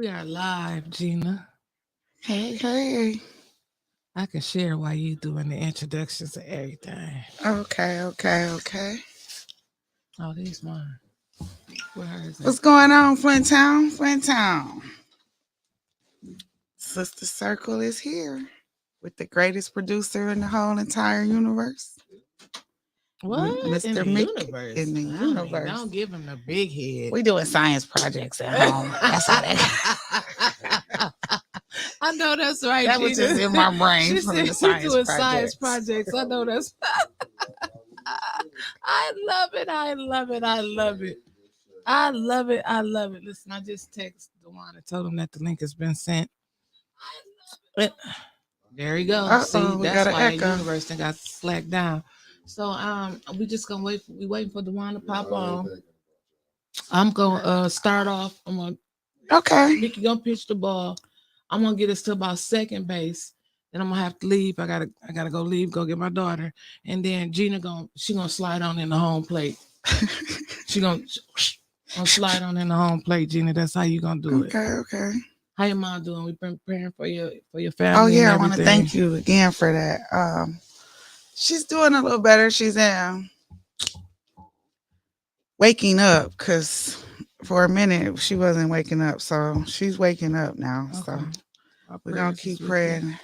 We are live, Gina. Hey, hey. I can share while you doing the introductions and everything. Okay. Oh, these mine. Where is it? What's going on, Flint Town? Flint Town. Sister Circle is here with the greatest producer in the whole entire universe. What in Mr. the Mick universe? in the universe. Don't give him the big head. We doing science projects at home. That's how that. I know that's right. That was Gina. just in my brain She from said the she doing science science projects. I know that's. I love it. I love it. I love it. I love it. I love it. Listen, I just texted Dewan and told him that the link has been sent. There you go. See, we that's got an why that echo. universe thing got slacked down. So we just gonna wait. We waiting for Dewan to pop on. I'm gonna start off. I'm gonna Mickey gonna pitch the ball. I'm gonna get us to about second base. Then I'm gonna have to leave. I gotta go leave, go get my daughter. And then Gina gonna slide on in the home plate. She gonna slide on in the home plate, Gina. That's how you gonna do it. Okay. How your mom doing? We've been preparing for your family. Oh yeah, I want to thank you again for that. She's doing a little better. She's waking up because for a minute she wasn't waking up, so she's waking up now. Okay. So we're gonna keep praying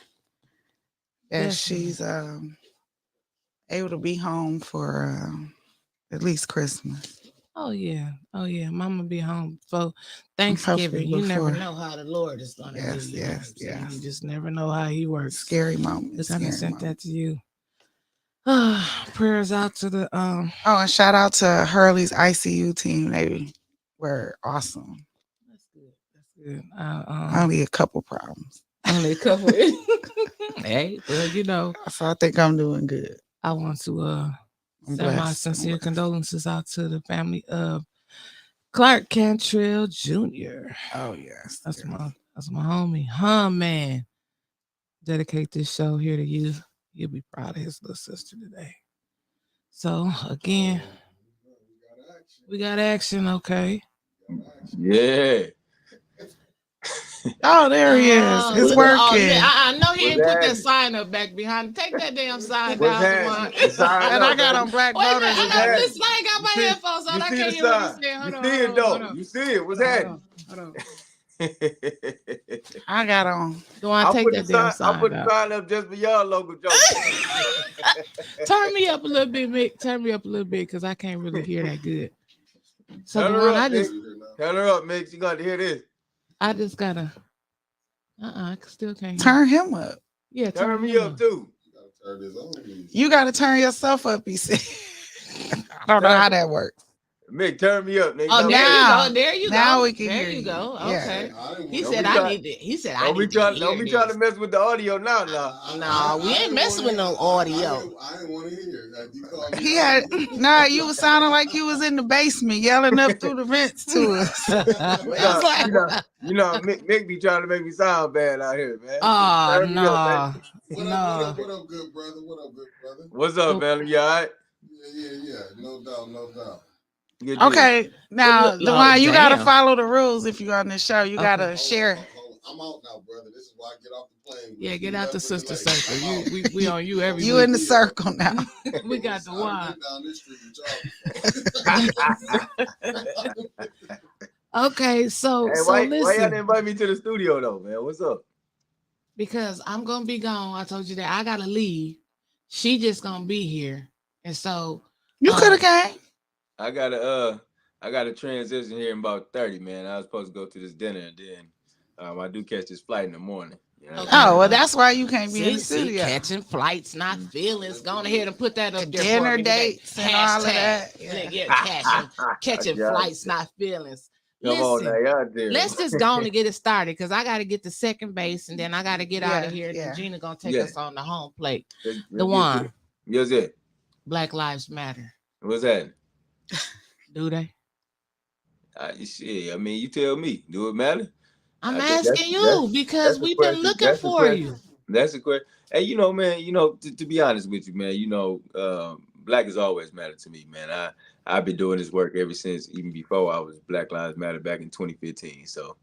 that she's able to be home for at least Christmas. Oh yeah. Mama be home for Thanksgiving. You never know how the Lord is gonna do. Yes. You just never know how He works. Scary moments. I sent that to you. Prayers out to the Oh, and shout out to Hurley's ICU team. They were awesome. That's good. Only a couple problems. Only a couple. Hey, well, you know. So I think I'm doing good. I want to send my sincere condolences out to the family of Clark Cantrell Jr. Oh yes, that's my homie. Man. Dedicate this show here to you. You'll be proud of his little sister today. So again, we got action. Okay. Yeah. Oh, there he is. It's working. Oh, yeah. I know he didn't put that sign up back behind. Take that damn sign down. And I got on black voters. Listen, I ain't got my headphones on. I can't hear what he's saying. You see it though. You see it. What's happening? Hold on. I got on. Do I take that damn sign? I put the sign up just for y'all local jokes. Turn me up a little bit, Mick. Turn me up a little bit because I can't really hear that good. So turn her up, turn her up, Mick. You got to hear this. I just gotta. I still can't. Turn him up. Yeah, turn me up too. You got to turn yourself up. He said. I don't know how that works. Mick, turn me up, nigga. Oh, there you go. Now we can hear you. You go. Okay. Yeah. He said I need to. He said I need to. Don't be trying to mess with the audio now. No, we ain't messing with no audio. I didn't want to hear. He had you was sounding like you was in the basement yelling up through the vents to us. Mick be trying to make me sound bad out here, man. Oh no. What up, good brother? What's up, man? You all right? Yeah. No doubt. Okay, now Dewan, you gotta follow the rules if you're on this show. You gotta share. I'm out now, brother. This is why I get off the plane. Yeah, get out the sister circle. We on you every. You in the circle now. We got the one. Down this street with y'all. Okay, so why listen. Why y'all didn't invite me to the studio though, man? What's up? Because I'm gonna be gone. I told you that I gotta leave. She just gonna be here, and so you could have came. I gotta transition here in about 30, man. I was supposed to go to this dinner, and then I do catch this flight in the morning. You know? Oh, well, that's why you can't be in the studio. Catching flights, not feelings. Go ahead and put that up there. Dinner dates and all of that. Yeah, catching flights, not feelings. Listen, let's just go on and get it started because I got to get to second base and then I got to get out of here. And Gina gonna take us on the home plate. The one. Yes, it. Black Lives Matter. What's that? Do they? Shit, I mean, you tell me. Do it matter? I'm asking you because we've been looking for you. That's a question. Hey, man, to be honest with you, man, Black has always mattered to me, man. I've been doing this work ever since, even before I was Black Lives Matter back in 2015. So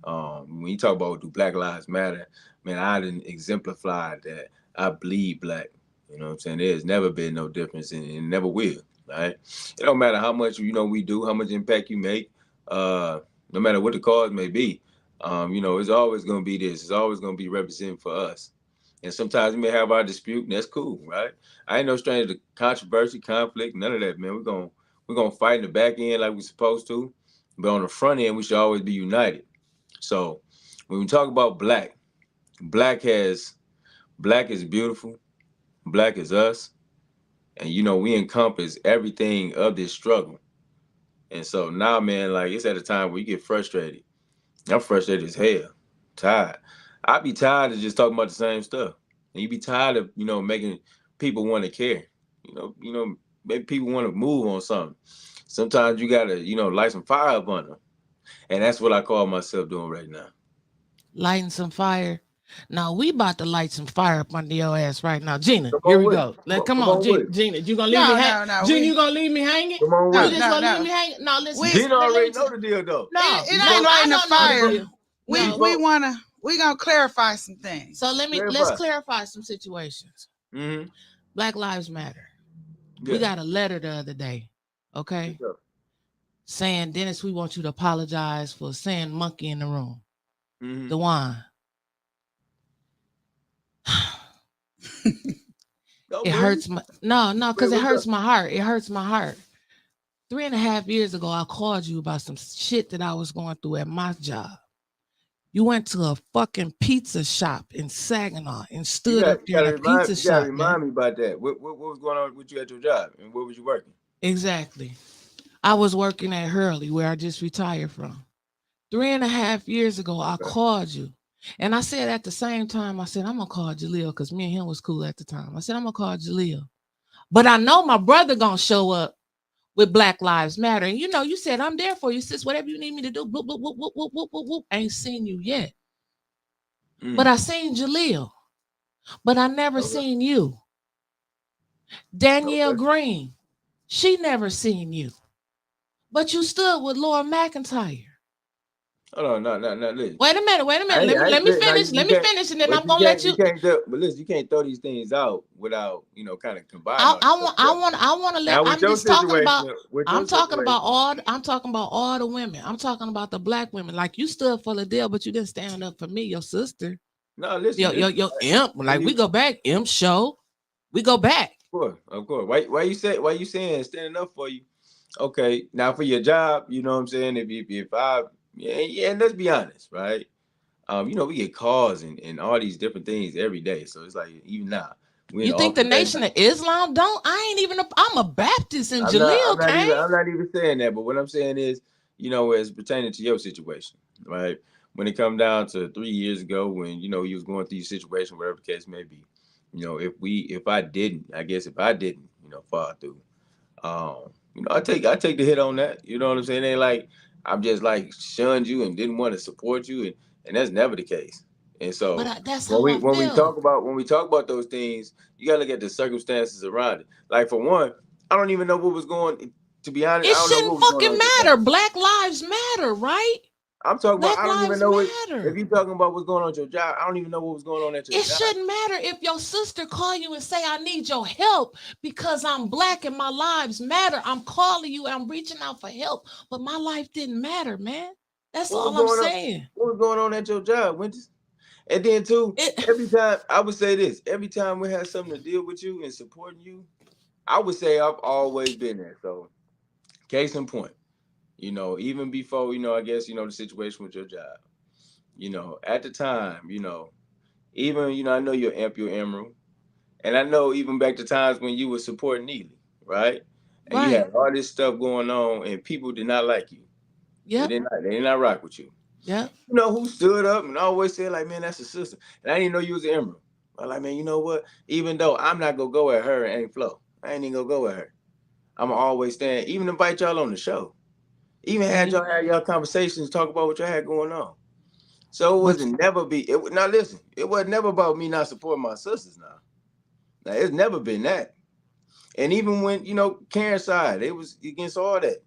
When you talk about do Black Lives Matter, man, I didn't exemplify that I bleed black. You know what I'm saying? There's never been no difference and it never will, right? It don't matter how much, we do, how much impact you make, no matter what the cause may be. It's always going to be this. It's always going to be representing for us. And sometimes we may have our dispute, and that's cool, right? I ain't no stranger to controversy, conflict, none of that, man. We're gonna fight in the back end like we're supposed to, but on the front end, we should always be united. So when we talk about black is beautiful, black is us, and we encompass everything of this struggle. And so now, man, like it's at a time where you get frustrated. I'm frustrated as hell, tired. I be tired of just talking about the same stuff, and you be tired of making people want to care. Maybe people want to move on something. Sometimes you gotta light some fire up on them, and that's what I call myself doing right now. Lighting some fire. Now we about to light some fire up under your ass right now, Gina. Come Here on we with go. it. Come Come on, on Gina. with it. Gina, you gonna leave me hanging? No, Gina, you gonna leave me hanging? Come on You with just it. gonna leave me hanging? No, listen. Gina let me already tell- know the deal though. No, It no, ain't lighting I a don't know the fire. deal. No. We gonna clarify some things. So let's clarify some situations. Mm-hmm. Black Lives Matter. Yeah. We got a letter the other day, okay, saying, Dennis, we want you to apologize for saying monkey in the room. Mm-hmm. Dewan. It hurts my because it hurts my heart. It hurts my heart. 3.5 years ago, I called you about some shit that I was going through at my job. You went to a fucking pizza shop in Saginaw and stood up there in a pizza shop. You gotta remind me about that. What was going on with you at your job, and where was you working? Exactly. I was working at Hurley, where I just retired from. 3.5 years ago, I called you. And I said at the same time, I said, I'm going to call Jaleel because me and him was cool at the time. I said, I'm going to call Jaleel. But I know my brother going to show up with Black Lives Matter. And you said, I'm there for you, sis. Whatever you need me to do. Boop, boop, boop, boop, boop, boop, boop, boop. I ain't seen you yet. But I seen Jaleel. But I never seen you. Danielle Green. She never seen you. But you stood with Laura McIntyre. Hold on, no, listen. Wait a minute. Let me finish. Let me finish, and then I'm gonna let you. But listen, you can't throw these things out without kind of combining. I want to let. I'm just talking about. I'm talking about all the women. I'm talking about the black women. Like you stood for the deal, but you didn't stand up for me, your sister. No, listen. Your imp. Like we go back, imp show. We go back. Of course. Why you saying standing up for you? Okay, now for your job, you know what I'm saying? If I and let's be honest, right? We get calls and all these different things every day. So it's like even now. You think the Nation of Islam don't? I'm a Baptist in Jaleel, I'm not even saying that, but what I'm saying is, as pertaining to your situation, right? When it come down to 3 years ago when, you was going through your situation, whatever the case may be, if I didn't fall through, I take the hit on that. You know what I'm saying? It ain't like I'm just like shunned you and didn't want to support you, and that's never the case. And so that's how I feel. When we talk about those things, you gotta look at the circumstances around it. Like for one, I don't even know what was going. To be honest, it shouldn't fucking matter. Black Lives Matter, right? I'm talking about. I don't even know if you're talking about what's going on at your job. I don't even know what was going on at your job. It shouldn't matter if your sister call you and say, I need your help because I'm black and my lives matter. I'm calling you. I'm reaching out for help, but my life didn't matter, man. That's all I'm saying. What was going on at your job, Wyntis? And then too, every time I would say this, every time we had something to deal with you and supporting you, I would say I've always been there. So, case in point. Even before, I guess, the situation with your job, at the time, even, I know you're your Emerald. And I know even back to times when you were supporting Neely, right? And you had all this stuff going on and people did not like you. Yeah. They did not rock with you. Yeah. Who stood up and always said, like, man, that's a sister. And I didn't know you was an Emerald. I'm like, man, you know what? Even though I'm not going to go at her and ain't Flo. I ain't even going to go at her. I'm going to always stand, even invite y'all on the show. Even had y'all had y'all conversations, talk about what y'all had going on. So it wasn't now listen, it was never about me not supporting my sisters now. Now it's never been that. And even when, Karen's side, it was against all that.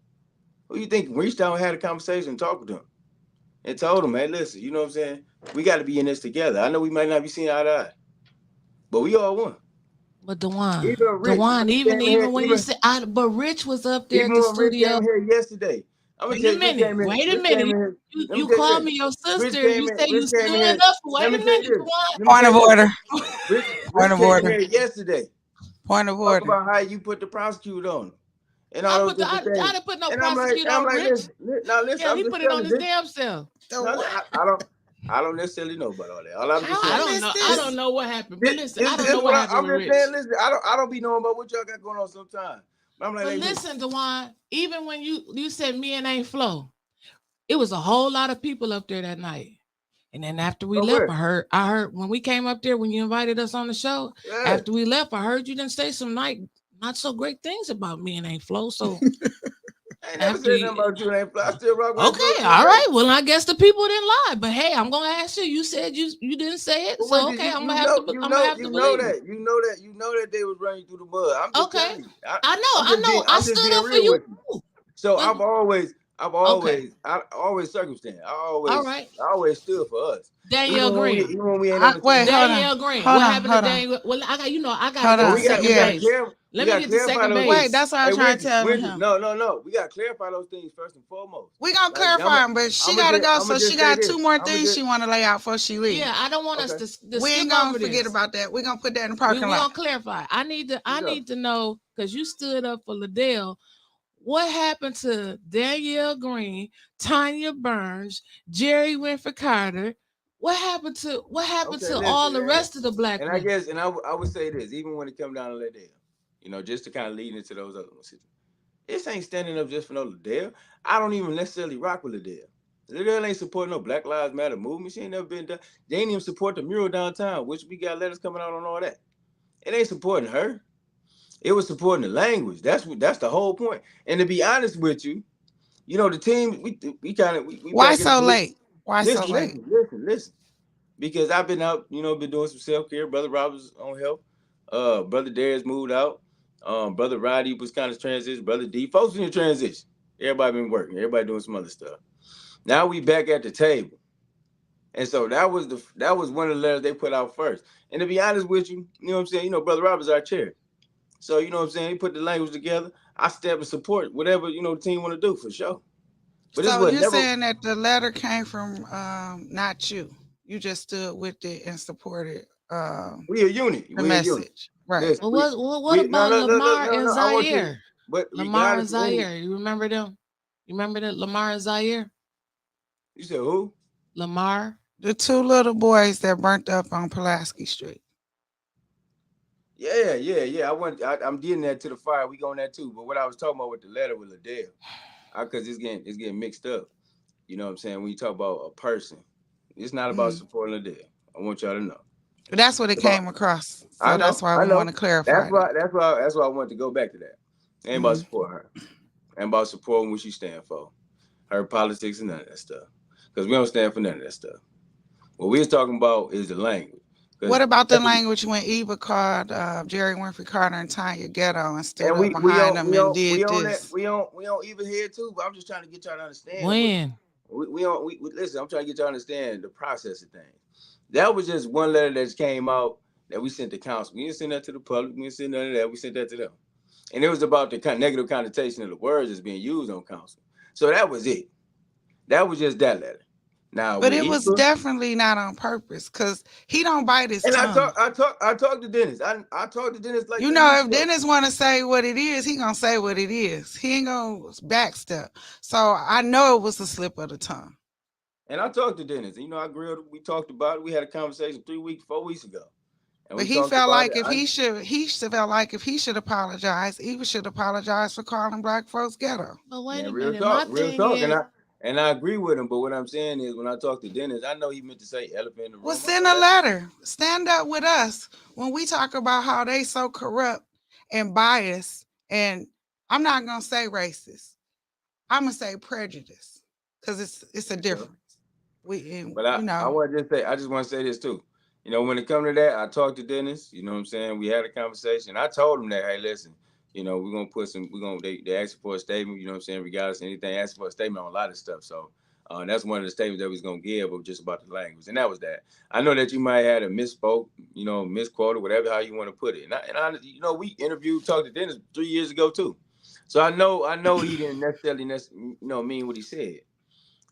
Who you think reached out and had a conversation and talked with them? and told him, hey, listen, you know what I'm saying? We got to be in this together. I know we might not be seeing eye to eye, but we all won. But Dewan, Rich even when you said, but Rich was up there even at the when Rich studio. came here yesterday. I'm gonna Wait tell a you, Rich minute. came in. Wait a Rich minute. came in. You called me your sister. You say you Rich came stood in. up. Wait Let a me tell you minute, this. Dewan. Point of order. Rich came in here yesterday. Point of Talk order. about how you put the prosecutor on him and all I those different things. didn't put no And prosecutor I'm on like, Rich. listen, Yeah, I'm he just put it on telling his you. damn self. No, I don't necessarily know about all that. All I'm just saying. I don't know. I don't know what happened. But listen, I don't know what happened with Rich. Saying, listen, I don't be knowing about what y'all got going on sometimes. I'm like, but listen, Dewan, even when you said me and Ain't Flo, it was a whole lot of people up there that night. And then after we left, where? I heard when we came up there, when you invited us on the show, after we left, I heard you didn't say some not so great things about me and Ain't Flo. So I ain't never said nothing about you and Ain't Flo. I still rock with okay, all right. Well, I guess the people didn't lie. But hey, I'm gonna ask you. You said you didn't say it. But so okay, I'm gonna have to believe it. You know that they was running through the mud. I'm just telling you. I know. I stood up for you. So I've always circumstance. I always stood for us. Danielle Green. Even when we ain't on the team. Danielle Green. What happened to Danielle? Well, I got to get to second base. Let me get to second base. Wait, that's what I'm trying to tell him. No. We got to clarify those things first and foremost. We gonna clarify them, but she gotta go, so she got 2 more things she want to lay out before she leaves. Yeah, I don't want us to we ain't gonna forget about that. We're gonna put that in the parking lot. We're gonna clarify. I need to know, because you stood up for Liddell. What happened to Danielle Green, Tanya Burns, Jerry Winfrey Carter? What happened to all the rest of the black women? I guess, and I would say this, even when it comes down to Liddell, just to kind of lead into those other ones. This ain't standing up just for no Liddell. I don't even necessarily rock with Liddell. Liddell ain't supporting no Black Lives Matter movement. She ain't never been done. They ain't even support the mural downtown, which we got letters coming out on all that. It ain't supporting her. It was supporting the language. That's the whole point. And to be honest with you, the team, we kind of... Why so late? Why so late? Listen. Because I've been out, been doing some self-care. Brother Robert's on health. Brother Darius moved out. Brother Roddy was kind of transition. Brother D, folks in the transition. Everybody been working. Everybody doing some other stuff. Now we back at the table. And so that was one of the letters they put out first. And to be honest with you, you know what I'm saying? Brother Robert's our chair. So, you know what I'm saying? He put the language together. I step and support whatever, the team want to do, for sure. But so you're saying that the letter came from not you. You just stood with it and supported we a unit. The message. Right. Listen, what about Lamar and Zaire? Lamar and Zaire. You remember them? You remember that Lamar and Zaire? You said who? Lamar. The 2 little boys that burnt up on Pulaski Street. Yeah. I'm getting that to the fire. We going that too. But what I was talking about with the letter with Liddell, because it's getting mixed up. You know what I'm saying? When you talk about a person, it's not about supporting Liddell. I want y'all to know. That's what it came across. So that's why we want to clarify. That's why I wanted to go back to that. It ain't about supporting her. It ain't about supporting what she stand for. Her politics and none of that stuff. Because we don't stand for none of that stuff. What we're talking about is the language. What about the language when Eva called Jerry Winfrey Carter and Tanya ghetto and stood up behind them and did this? We don't even hear too, but I'm just trying to get y'all to understand. When? We listen, I'm trying to get y'all to understand the process of things. That was just one letter that came out that we sent to council. We didn't send that to the public. We didn't send none of that. We sent that to them. And it was about the negative connotation of the words that's being used on council. So that was it. That was just that letter. Now, but it was definitely not on purpose, because he don't bite his tongue. I talked to Dennis. I talked to Dennis like, if Dennis want to say what it is, he gonna say what it is. He ain't gonna backstep. So I know it was a slip of the tongue. And I talked to Dennis. I grilled. We talked about it. We had a conversation 4 weeks ago. But he felt like if he should apologize, Eva should apologize for calling black folks ghetto. But wait a minute, real talk. And I agree with him. But what I'm saying is, when I talk to Dennis, I know he meant to say elephant in the room. Well, send a letter. Stand up with us when we talk about how they so corrupt and biased. And I'm not gonna say racist. I'm gonna say prejudice, because it's a difference. I just want to say this too. When it comes to that, I talked to Dennis. You know what I'm saying? We had a conversation. I told him that, hey, listen, we're gonna they asked for a statement. You know what I'm saying? Regardless of anything, asked for a statement on a lot of stuff. So That's one of the statements that we was gonna give of just about the language, and that was that. I know that you might have had a misspoke, misquoted, whatever how you want to put it. And I, we interviewed, talked to Dennis 3 years ago too, so I know he didn't necessarily mean what he said.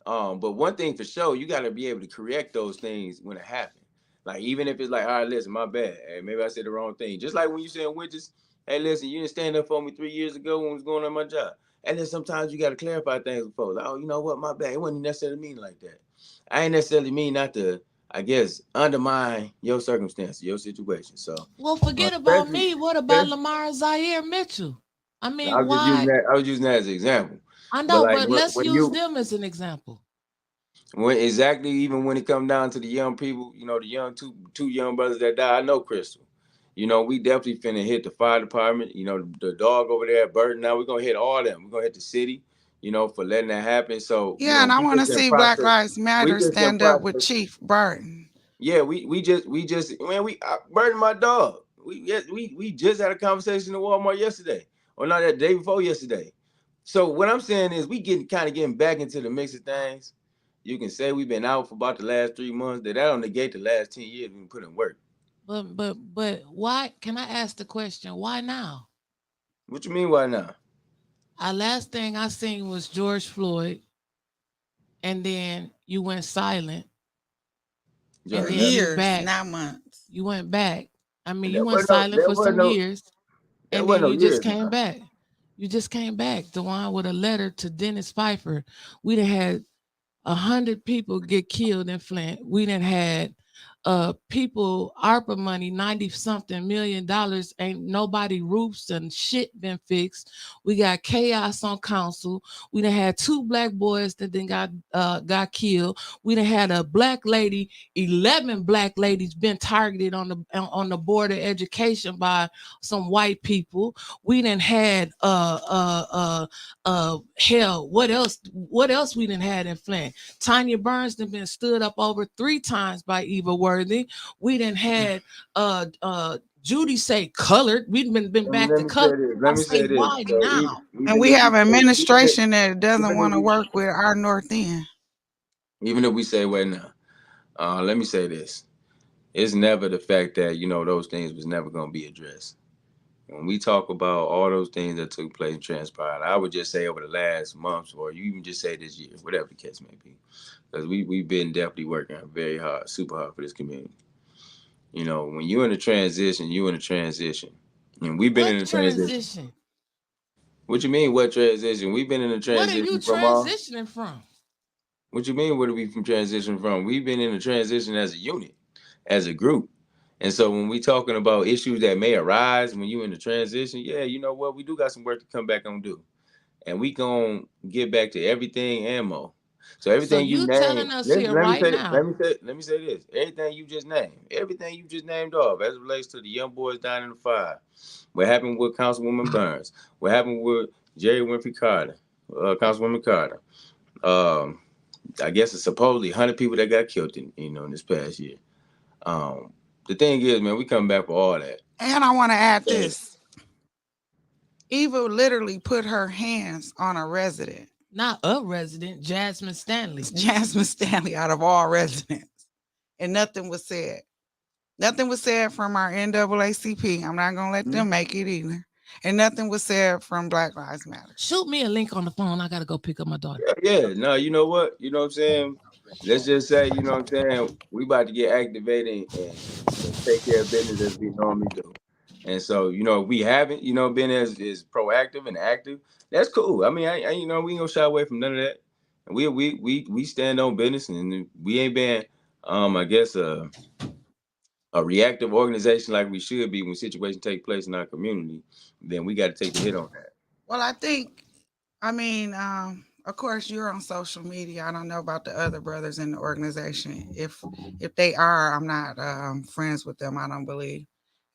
But one thing for sure, you got to be able to correct those things when it happens. Like even if it's like, all right, listen, my bad. Hey, maybe I said the wrong thing. Just like when you said Wyntis, hey, listen, you didn't stand up for me 3 years ago when I was going on my job. And then sometimes you got to clarify things with folks. Like, oh, you know what, my bad. It wasn't necessarily mean like that. I ain't necessarily mean not to, I guess, undermine your circumstances, your situation. So, Well, forget about especially, me. What about Lamar Zaire Mitchell? I mean, I was just using why? that. I was using that as an example. I But know, like but let's when use you them as an example. When exactly, even when it comes down to the young people, the young two young brothers that died, I know Crystal. We definitely finna hit the fire department. The dog over there at Burton. Now we're gonna hit all of them. We're gonna hit the city. For letting that happen. So Yeah, and I we want to just in see Black process. Lives We Matter just in stand up with process. Chief Barton. Yeah, we just man, Burton my dog. We just had a conversation in Walmart yesterday, or not that day before yesterday. So what I'm saying is we getting back into the mix of things. You can say we've been out for about the last 3 months. That don't negate the last 10 years we put in work. But why? Can I ask the question? Why now? What you mean? Why now? Our last thing I seen was George Floyd, and then you went silent, and George, then you Years, back. not months. You went back. I mean, you There went wasn't no, silent there for wasn't some no, years, there and wasn't then no you just years came now. back. You just came back, Dewan, with a letter to Dennis Pfeiffer. We done had 100 people get killed in Flint. We done had people, ARPA money, 90 something $million. Ain't nobody roofs and shit been fixed. We got chaos on council. We done had 2 black boys that then got killed. We done had a black lady, 11 black ladies been targeted on the board of education by some white people. We done had hell, what else we done had in Flint? Tanya Burns done been stood up over 3 times by Eva Worthy. We done had Judy say colored. We've been back Let to me say color. this. I Let me say say this. why So now? And even we if have we an say administration that doesn't even if want to we work with our North End. even if we say what now, let me say this. It's never the fact that those things was never gonna be addressed. When we talk about all those things that took place and transpired, I would just say over the last months, or you even just say this year, whatever the case may be, because we've been definitely working very hard, super hard for this community. When you're in a transition, and we've been in What a transition. transition? What you mean? What transition? We've been in a What are you transition from all. transitioning from? What you mean? What are we from transition from? We've been in a transition as a unit, as a group. And so when we talking about issues that may arise when you in the transition, yeah, you know what? We do got some work to come back and do. And we gonna get back to everything and more. So So everything you you name, telling us let, here let me right say, let now, me say, let me say this. Everything you just named off as it relates to the young boys down in the fire. What happened with Councilwoman Burns? What happened with Jerry Winfrey Carter, Councilwoman Carter? Um, I guess it's supposedly 100 people that got killed in this past year. Um, the thing is, man, we come back for all that. And I want to add So, this. Eva literally put her hands on a resident. not a resident, Jasmine Stanley. Jasmine Stanley out of all residents. And nothing was said. Nothing was said from our NAACP. I'm not going to let them make it either. And nothing was said from Black Lives Matter. Shoot me a link on the phone. I got to go pick up my daughter. yeah, no, you know what? You know what I'm saying? Let's just say, you know what I'm saying? We about to get activated and take care of business as we normally do. And so, if we haven't, been as proactive and active, that's cool. I mean, we ain't gonna shy away from none of that. And we stand on business, and we ain't been, I guess, a reactive organization like we should be when situations take place in our community. Then we got to take the hit on that. Well, of course, you're on social media. I don't know about the other brothers in the organization. If they are, I'm not friends with them. I don't believe,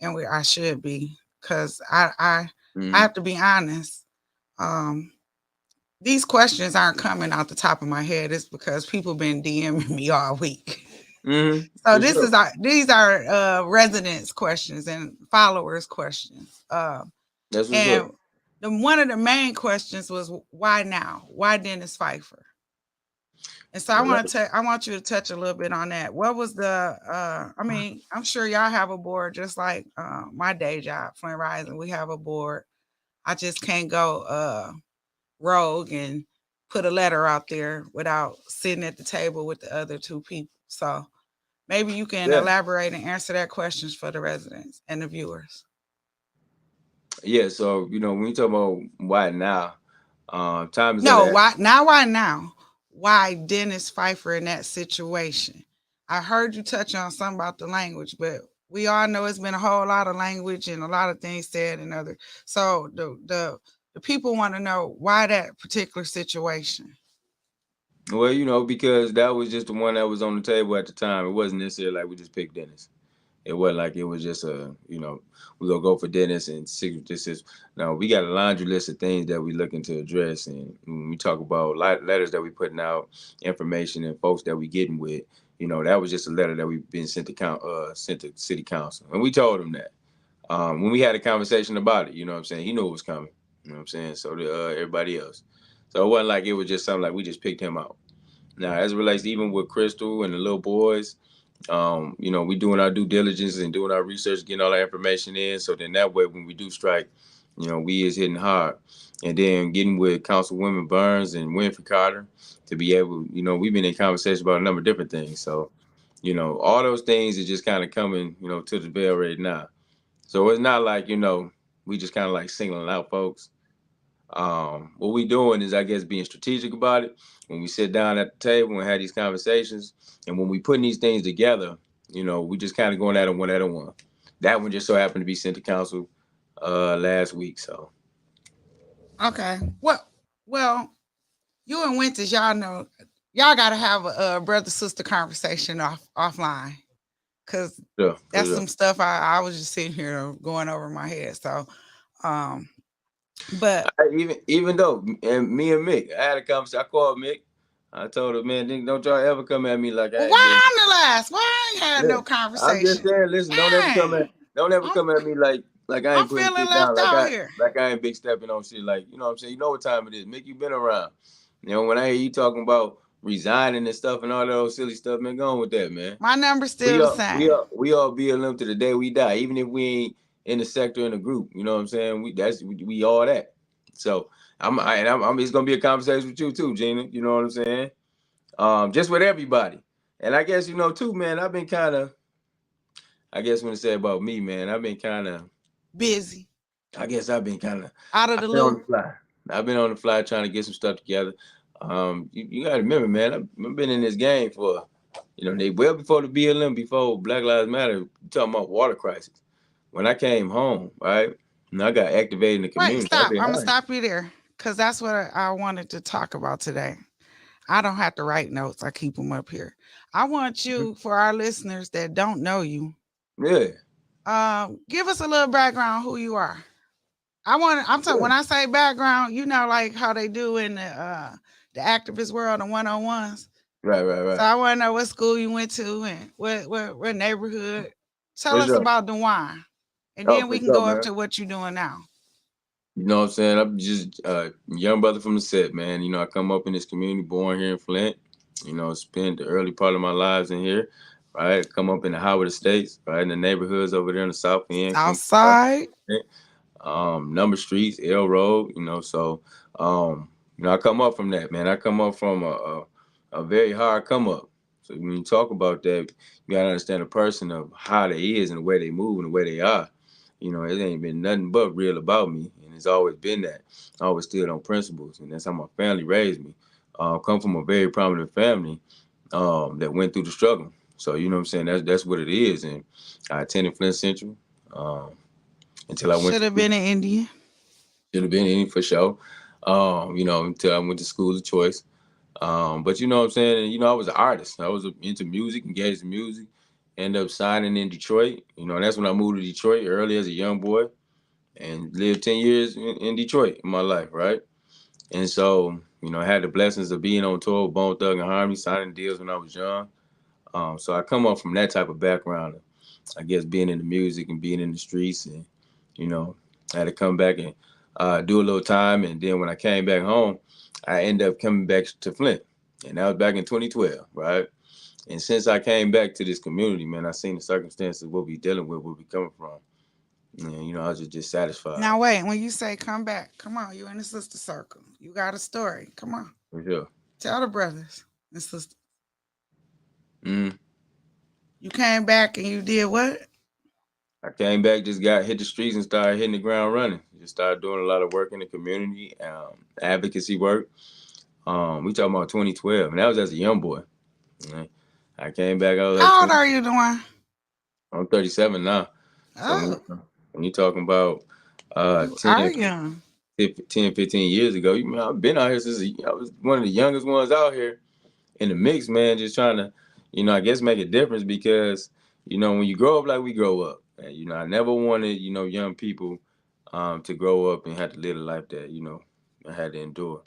and I should be, because I have to be honest. These questions aren't coming out the top of my head. It's because people been DMing me all week. So these are residents' questions and followers' questions. That's what's and up. one of the main questions was, why now? Why Dennis Pfeiffer? And so I want you to touch a little bit on that. What was the I mean, I'm sure y'all have a board just like my day job, Flint Rising. We have a board. I just can't go rogue and put a letter out there without sitting at the table with the other two people. So maybe you can elaborate and answer that questions for the residents and the viewers. Yeah, so when we talk about why now, time is why now? Why Dennis Pfeiffer in that situation? I heard you touch on something about the language, but we all know it's been a whole lot of language and a lot of things said and other. So the people want to know why that particular situation. Well, because that was just the one that was on the table at the time. It wasn't necessarily like we just picked Dennis. It wasn't like it was just we're gonna go for Dennis and see what this is. Now we got a laundry list of things that we looking to address, and when we talk about letters that we putting out, information and folks that we getting with, that was just a letter that we've been sent to city council, and we told them that when we had a conversation about it. You know what I'm saying? He knew it was coming. You know what I'm saying? So did everybody else. So it wasn't like it was just something like we just picked him out. Now, as it relates to even with Crystal and the little boys, we doing our due diligence and doing our research, getting all our information in. So then that way, when we do strike, we is hitting hard. And then getting with Councilwoman Burns and Winfrey Carter to be able, we've been in conversation about a number of different things. So, all those things are just kind of coming, to the bell right now. So it's not like, we just kind of like singling out folks. What we doing is, I guess, being strategic about it. When we sit down at the table and have these conversations, and when we putting these things together, we just kind of going at them one at a one. That one just so happened to be sent to council last week. So okay, well, you and Wyntis, y'all know, y'all gotta have a brother sister conversation offline, because that's some stuff I was just sitting here going over my head. So but even though, and me and Mick, I had a conversation. I called Mick. I told him, man, don't y'all ever come at me like I ain't why I'm the last? Why I ain't had no conversation? I'm just saying, listen, don't ever come at me like I ain't putting shit down, like I ain't big stepping on shit. Like, you know what I'm saying? You know what time it is. Mick, you been around. When I hear you talking about resigning and stuff and all that old silly stuff, man, go on with that, man. My number's still the same. We all BLM to the day we die, even if we ain't in the sector in the group. You know what I'm saying? We all that. So I'm it's gonna be a conversation with you too, Gina. You know what I'm saying? Just with everybody. And I guess too, man, I've been kind of, I guess when it say about me, man, I've been kind of busy. I guess I've been kind of out of the loop. I've been on the fly trying to get some stuff together. You got to remember, man, I've been in this game for, they well before the BLM, before Black Lives Matter, talking about water crisis. When I came home, right, and I got activated in the community. Wait, stop. I'm going to stop you there, because that's what I wanted to talk about today. I don't have to write notes. I keep them up here. I want you, for our listeners that don't know you, give us a little background who you are. I'm talking when I say background, like how they do in the activist world and one-on-ones. Right. So I want to know what school you went to and what neighborhood. Tell us about Dewan, and then we can go up to what you're doing now. You know what I'm saying? I'm just a young brother from the set, man. I come up in this community, born here in Flint. Spent the early part of my lives in here, right? Come up in the Howard Estates, right? In the neighborhoods over there in the South End. Outside. Number streets, L Road, so, I come up from that, man. I come up from a very hard come up. So when you talk about that, you got to understand a person of how they is and the way they move and the way they are. It ain't been nothing but real about me. And it's always been that. I always stood on principles. And that's how my family raised me. Come from a very prominent family that went through the struggle. So, you know what I'm saying? That's what it is. And I attended Flint Central until I went. Should have been an Indian. Should have been Indian for sure. Until I went to school of choice. But you know what I'm saying? And, I was an artist. I was into music, engaged in music. Ended up signing in Detroit. That's when I moved to Detroit early as a young boy and lived 10 years in Detroit in my life, right? And so, I had the blessings of being on tour with Bone Thug and Harmony, signing deals when I was young. So I come up from that type of background, I guess, being in the music and being in the streets. And, I had to come back and do a little time. And then when I came back home, I ended up coming back to Flint. And that was back in 2012, right? And since I came back to this community, man, I seen the circumstances, what we dealing with, where we coming from. And, I was just dissatisfied. Now wait, when you say come back, come on, you in the sister circle. You got a story. Come on. For sure. Tell the brothers and sisters. Mm-hmm. You came back and you did what? I came back, just hit the streets and started hitting the ground running. Just started doing a lot of work in the community, advocacy work. We talking about 2012, and that was as a young boy. I came back. I was like, how old are you doing? I'm 37 now. Oh. So when you're talking about 10, 15 years ago, I've been out here since I was one of the youngest ones out here in the mix, man, just trying to, I guess make a difference because, when you grow up like we grow up, and, I never wanted, young people to grow up and have to live a life that, I had to endure.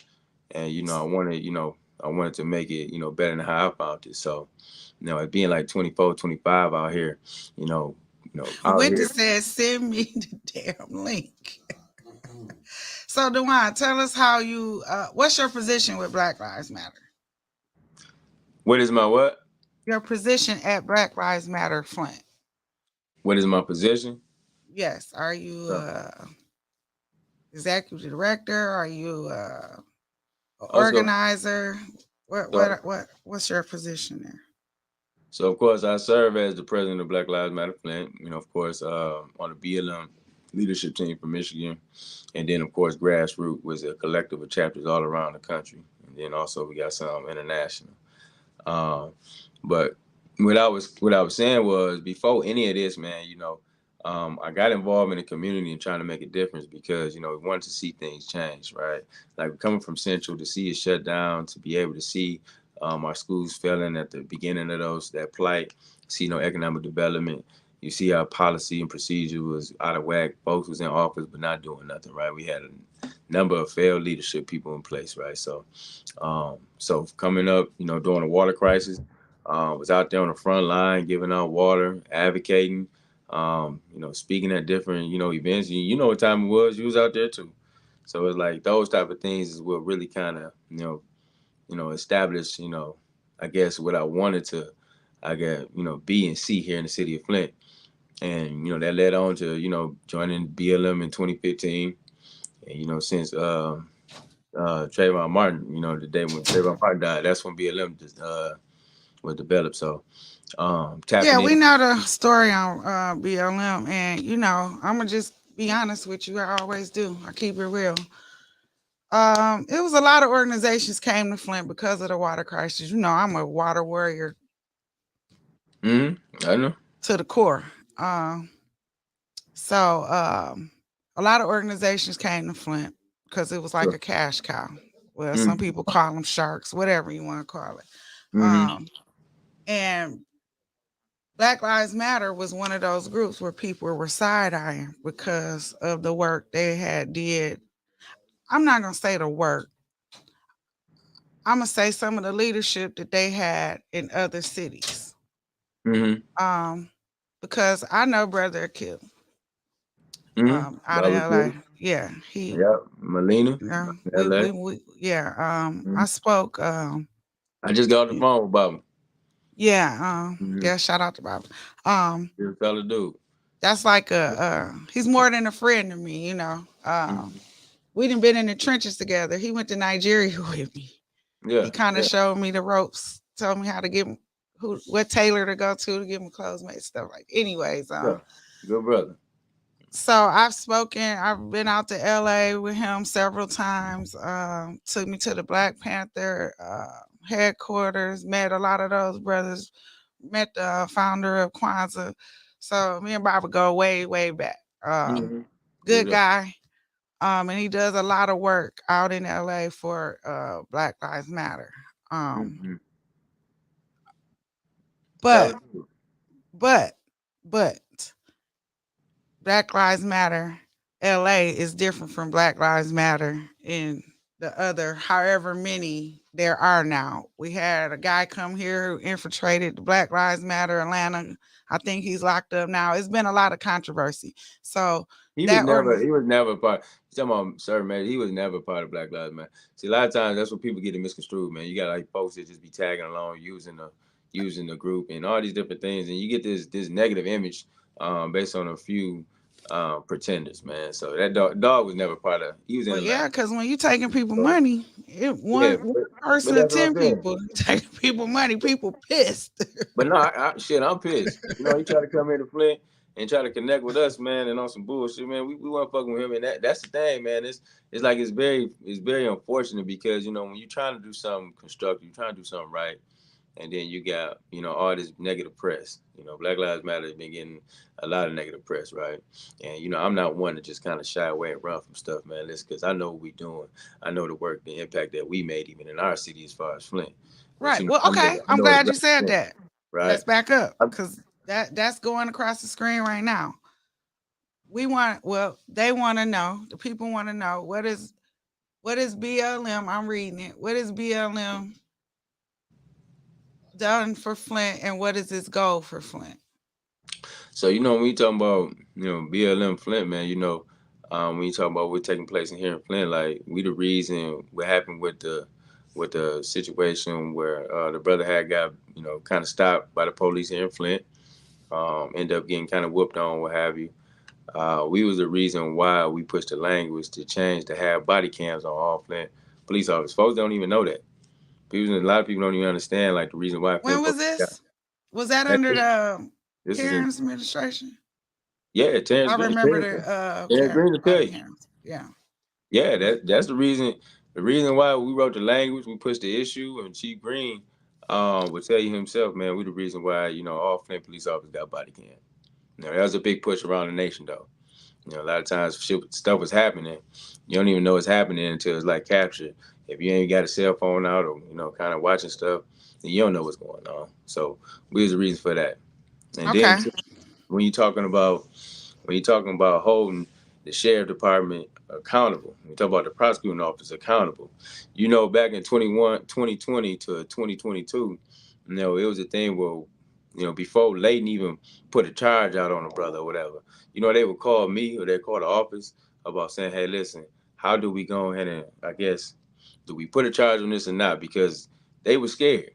And, I wanted to make it, better than how I found it. So, it being like 24, 25 out here, Wyntis said, send me the damn link. So, Dewan, tell us how you, what's your position with Black Lives Matter? What is my what? Your position at Black Lives Matter, Flint. What is my position? Yes. Are you executive director? Are you organizer? What's your position there? So, of course, I serve as the president of Black Lives Matter Flint, of course, on the BLM leadership team from Michigan. And then, of course, Grassroots was a collective of chapters all around the country. And then also we got some international. But what I was saying was before any of this, man, I got involved in the community and trying to make a difference because, we wanted to see things change, right? Like coming from Central to see it shut down, to be able to see our schools failing at the beginning of that plight, see no economic development. You see our policy and procedure was out of whack. Folks was in office but not doing nothing, right? We had a number of failed leadership people in place, right? So coming up, during the water crisis, was out there on the front line, giving out water, advocating, speaking at different, events. You know what time it was. You was out there too. So it's like those type of things is what really kind of, established, I guess what I wanted to, be and see here in the city of Flint. And, that led on to, joining BLM in 2015. And, since Trayvon Martin, the day when Trayvon Martin died, that's when BLM just was developed. So we know the story on BLM, and I'm gonna just be honest with you. I always do. I keep it real. It was a lot of organizations came to Flint because of the water crisis. I'm a water warrior. I know. To the core. So a lot of organizations came to Flint because it was like a cash cow. Well, some people call them sharks, whatever you want to call it. And Black Lives Matter was one of those groups where people were side-eyeing because of the work they had did. I'm not going to say the work. I'm going to say some of the leadership that they had in other cities. Because I know Brother Akil. Out of LA. Yeah. Melina. I spoke. I just got off the phone with Bob. Yeah. Yeah, shout out to Bob. You're a fellow dude. That's like he's more than a friend to me, We done been in the trenches together. He went to Nigeria with me. Yeah. He kind of showed me the ropes, told me how to get what tailor to go to get him clothes made, stuff like. Anyways, good brother. So I've been out to LA with him several times. Took me to the Black Panther headquarters, met a lot of those brothers, met the founder of Kwanzaa. So me and Bob go way, way back. Good guy. And he does a lot of work out in LA for Black Lives Matter. But Black Lives Matter LA is different from Black Lives Matter in the other, however many there are now. We had a guy come here who infiltrated the Black Lives Matter Atlanta. I think he's locked up now. It's been a lot of controversy. So He was That never. ordinance. He was never part. You talking about, sir, man? He was never part of Black Lives Matter. See, a lot of times that's what people get it misconstrued, man. You got like folks that just be tagging along, using the group and all these different things, and you get this negative image based on a few pretenders, man. So that dog was never part of. He was in Well, the yeah, lab. because when you taking people So, money, yeah, one but person or that's what I'm 10 saying. people taking people money, people pissed. But no, shit, I'm pissed. You know, he tried to come here to Flint and try to connect with us, man, and on some bullshit, man. We weren't fucking with him, and that's the thing, man. It's like it's very unfortunate because when you're trying to do something constructive, you're trying to do something right, and then you got all this negative press. Black Lives Matter has been getting a lot of negative press, right? And I'm not one to just kind of shy away and run from stuff, man. Listen, because I know what we're doing. I know the work, the impact that we made, even in our city as far as Flint. But Right. Well, I okay. I I'm know glad it's you said Flint, that. right? Let's back up because that's going across the screen right now. They want to know, the people want to know what is BLM. I'm reading it. What is BLM done for Flint and what is its goal for Flint? So when you talking about BLM Flint, man, when you talk about what's taking place in here in Flint, like we the reason what happened with the situation where the brother had got kind of stopped by the police here in Flint, ended up getting kind of whooped on, what have you. We was the reason why we pushed the language to change to have body cams on all Flint police officers. Folks don't even know that. A lot of people don't even understand like the reason why When Flint was police got. this? Was that under the This is in Karen's administration? Terrence I Green. remember the Terrence Karen. Green will tell Oh, you. Karen. Yeah. Yeah, that's the reason. The reason why we wrote the language, we pushed the issue, and Chief Green would tell you himself, man, we the reason why all Flint police officers got body cam. That was a big push around the nation, though. A lot of times stuff was happening, you don't even know it's happening until it's like captured. If you ain't got a cell phone out or kind of watching stuff, then you don't know what's going on. So we was the reason for that. And then Okay. when you're talking about holding the sheriff department accountable, you talk about the prosecuting office accountable. Back in 2020 to 2022, it was a thing where, before Layton even put a charge out on a brother or whatever, they would call me or they call the office about saying, hey, listen, how do we go ahead and, I guess, do we put a charge on this or not? Because they were scared.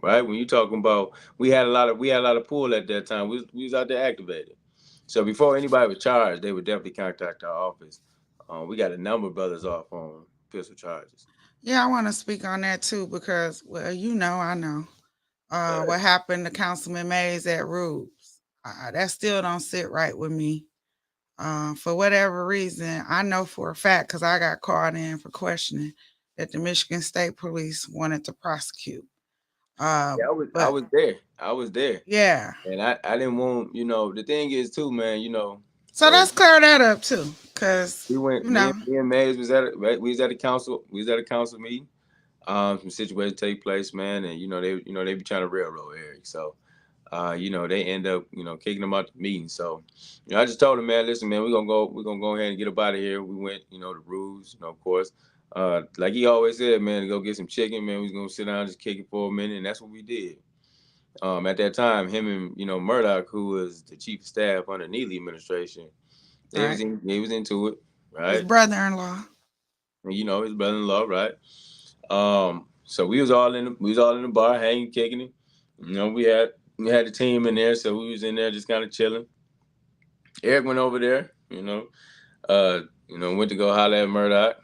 Right, when you talking about, we had a lot of pull at that time. We was out there activated. So before anybody was charged, they would definitely contact our office. We got a number of brothers off on pistol charges. Yeah, I want to speak on that too because, well, I know what happened to Councilman Mays at Rubes. That still don't sit right with me. For whatever reason, I know for a fact because I got called in for questioning that the Michigan State Police wanted to prosecute. Yeah, I was there. I was there. Yeah. And I didn't want, the thing is too, man, So let's clear that up too, because we went, me and Mays we was at a council meeting. Some situations take place, man, and they be trying to railroad Eric. So they end up, kicking them out the meeting. So, I just told them, man, listen, man, we're gonna go ahead and get up out of here. We went, the rules, of course. Like he always said, man, to go get some chicken, man, we was gonna sit down and just kick it for a minute, and that's what we did. At that time, him and Murdoch, who was the chief of staff under Neely administration, they was into it, right? His brother-in-law. And his brother-in-law, right? So we was all in the bar, hanging, kicking it. We had the team in there, so we was in there just kind of chilling. Eric went over there, went to go holler at Murdoch.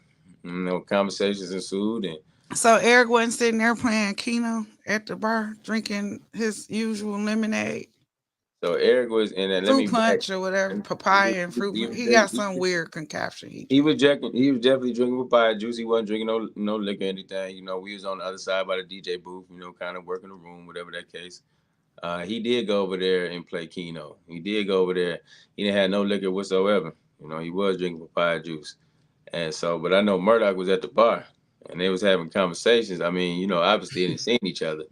Conversations ensued, and so Eric wasn't sitting there playing Keno at the bar, drinking his usual lemonade. So Eric was in that fruit punch or whatever, papaya and fruit punch. He got some weird concoction. He was definitely drinking papaya juice. He wasn't drinking no liquor or anything. We was on the other side by the DJ booth, kind of working the room, whatever that case. He did go over there and play Keno. He did go over there. He didn't have no liquor whatsoever. He was drinking papaya juice. And so, but I know Murdoch was at the bar and they was having conversations. I mean, obviously they didn't see each other.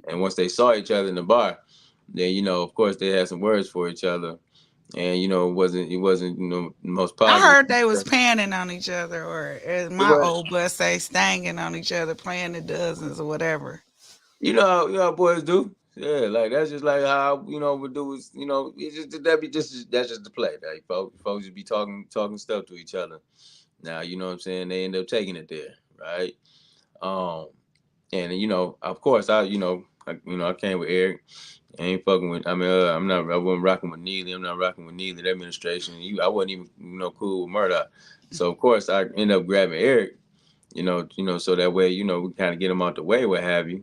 And once they saw each other in the bar, then, of course they had some words for each other. And, it wasn't the most positive. I heard they was panning on each other, or as my old bus say, stanging on each other, playing the dozens or whatever. You know how boys do. Yeah, like that's just like how we do is it's just that's just the play. Like folks just be talking stuff to each other. Now you know what I'm saying. They end up taking it there, right? Um, and of course I came with Eric. I ain't fucking with. I mean, I wasn't rocking with Neely. I'm not rocking with Neely. That administration. I wasn't even cool with Murdoch. So of course I end up grabbing Eric. So that way we kind of get him out the way, what have you.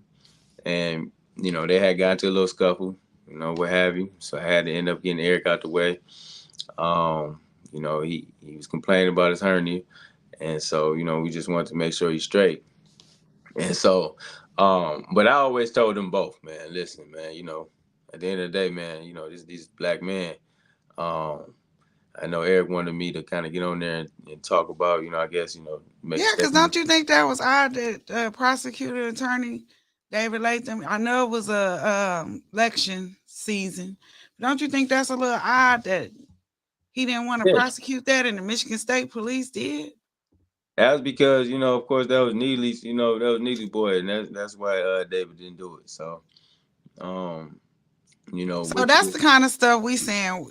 And they had got into a little scuffle, what have you. So I had to end up getting Eric out the way. Um, he was complaining about his hernia, and so we just wanted to make sure he's straight. And so, but I always told them both, man, listen, man, at the end of the day, man, these black men. I know Eric wanted me to kind of get on there and talk about, I guess, make. Yeah, because don't you think that was odd that prosecutor attorney David Latham? I know it was a election season. Don't you think that's a little odd that he didn't want to prosecute that and the Michigan State Police did? That was because, of course, that was Neely's, that was Neely's boy, and that's why David didn't do it. So, So that's the kind of stuff we saying,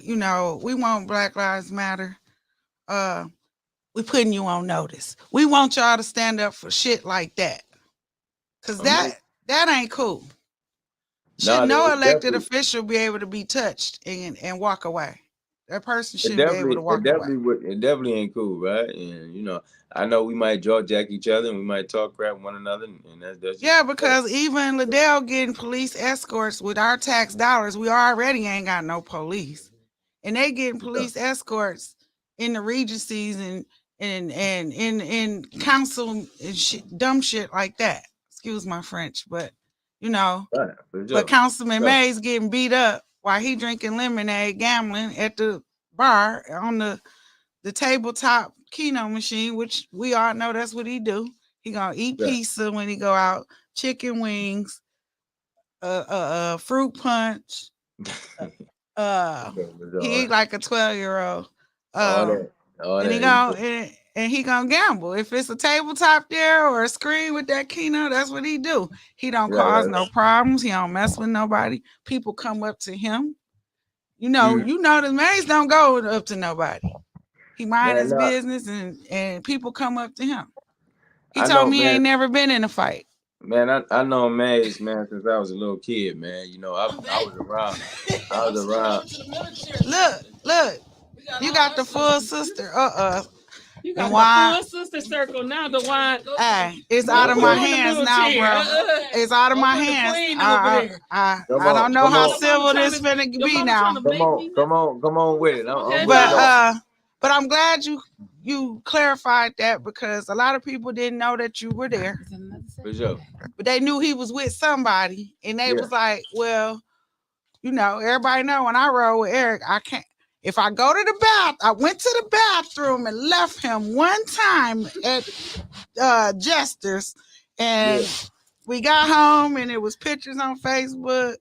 we want Black Lives Matter. We putting you on notice. We want y'all to stand up for shit like that. Cause that ain't cool. Should no elected official be able to be touched and walk away? That person should be able to walk away. It definitely ain't cool, right? And I know we might jack each other and we might talk crap one another, and that's yeah, because even Liddell getting police escorts with our tax dollars, we already ain't got no police, and they getting police escorts in the regencies and in council and shit, dumb shit like that. Excuse my French, but but Councilman Mays getting beat up while he drinking lemonade, gambling at the bar on the tabletop Keno machine, which we all know that's what he do. He gonna eat pizza when he go out, chicken wings, fruit punch. He eat like a 12-year-old. And he gonna gamble. If it's a tabletop there or a screen with that Keno, that's what he do. He don't cause no problems. He don't mess with nobody. People come up to him. The Mays don't go up to nobody. He mind his business and people come up to him. He told me he ain't never been in a fight. Man, I know Mays, man, since I was a little kid, man. I was around. I was around. Look. You got the full sister. You got the full sister circle now. The wine. Hey, it's out of my hands now, bro. It's out of my hands. I don't know how civil this finna be now. Come on with it. But I'm glad you clarified that, because a lot of people didn't know that you were there. For sure. But they knew he was with somebody, and they was like, well, everybody know when I roll with Eric, I can't. If I go to the bath, I went to the bathroom and left him one time at Jester's, and we got home and it was pictures on Facebook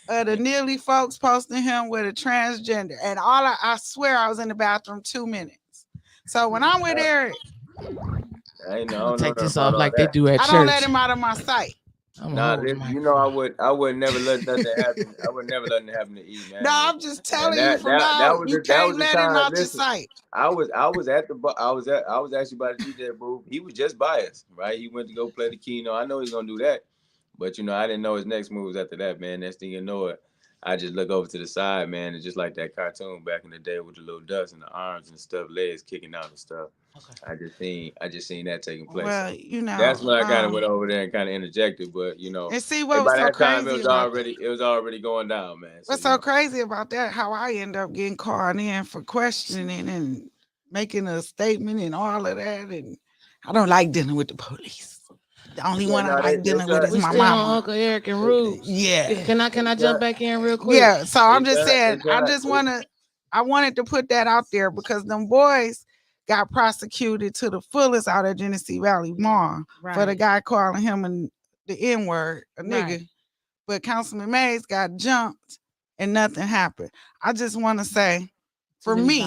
of the Neely folks posting him with a transgender, and I swear I was in the bathroom 2 minutes. So when I'm with Eric, I know. Take this off like they do at church. I don't let him out of my sight. I would never let nothing happen. I would never let nothing happen to E, man. No, I'm just telling you from now. You can't let him out your sight. I was actually about to do that move. He was just biased, right? He went to go play the Keno. I know he's gonna do that, but I didn't know his next moves after that, man. Next thing you know it, I just look over to the side, man, and just like that cartoon back in the day with the little dust and the arms and stuff, legs kicking out and stuff. Okay. I just seen that taking place. Well, that's when I kind of went over there and kind of interjected, but and see what was so crazy. It was already going down, man. What's so crazy about that? How I end up getting called in for questioning and making a statement and all of that, and I don't like dealing with the police. The only one I like dealing with is my mama. Uncle Eric and Ruth. Yeah. Can I jump back in real quick? Yeah. So I'm just saying, I wanted to put that out there, because them boys got prosecuted to the fullest out of Genesee Valley Mall for the guy calling him the N-word, a nigga. Right. But Councilman Mays got jumped and nothing happened. I just want to say, for me,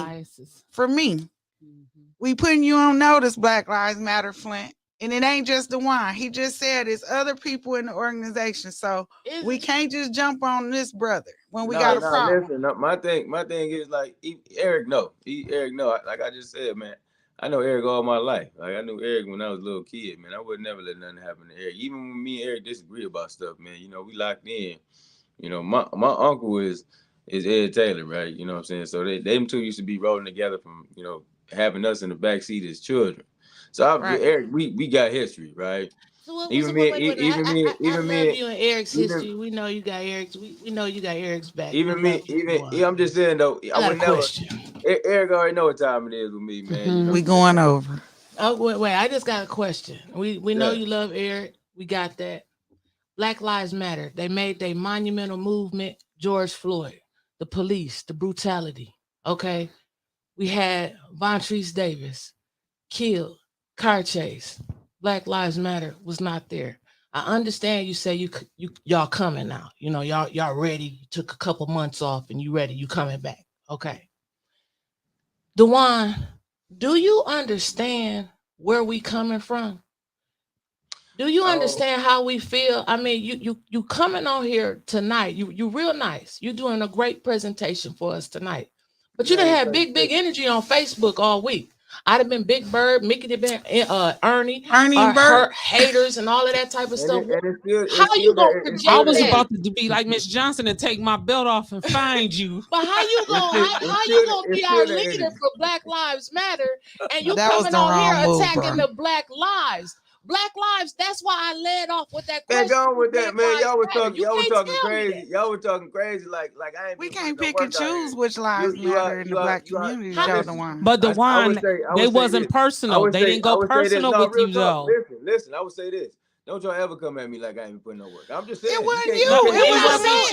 we putting you on notice, Black Lives Matter, Flint. And it ain't just Dewan. He just said it's other people in the organization. So we can't just jump on this brother when we got a problem. Listen, my thing is like Eric know. Like I just said, man, I know Eric all my life. Like I knew Eric when I was a little kid, man. I would never let nothing happen to Eric. Even when me and Eric disagree about stuff, man, you know, we locked in. You know, my uncle is Ed Taylor, right? You know what I'm saying? So them two used to be rolling together from, you know, having us in the backseat as children. So Eric, we got history, right? So I love you and Eric's history. We know you got Eric's. We know you got Eric's back. I'm just saying though. I would never. Eric already know what time it is with me, man. You know, we going over. Oh wait! I just got a question. We know you love Eric. We got that. Black Lives Matter. They made their monumental movement. George Floyd, the police, the brutality. Okay, we had Wyntis Davis killed, car chase. Black Lives Matter was not there. I understand you say y'all coming now. You know, y'all ready. You took a couple months off and you ready. You coming back. Okay. Dewan, do you understand where we coming from? Do you understand how we feel? I mean, you coming on here tonight. You real nice. You're doing a great presentation for us tonight. But you done had big energy on Facebook all week. I'd have been Big Bird, Mickey have been Ernie and Bird, haters and all of that type of stuff. How you gonna project I was about to be like Miss Johnson and take my belt off and find you. But how you gonna be our leader for Black Lives Matter and you coming on here attacking the Black Lives? Black lives. That's why I led off with that question. Man, go with that, man. Y'all was talking crazy. Y'all was talking crazy. Like I ain't. We can't pick and choose which lives matter in the Black community. But the one they wasn't personal. They didn't go personal with you though. Listen. I would say this. Don't y'all ever come at me like I ain't putting no work. I'm just saying. It wasn't you.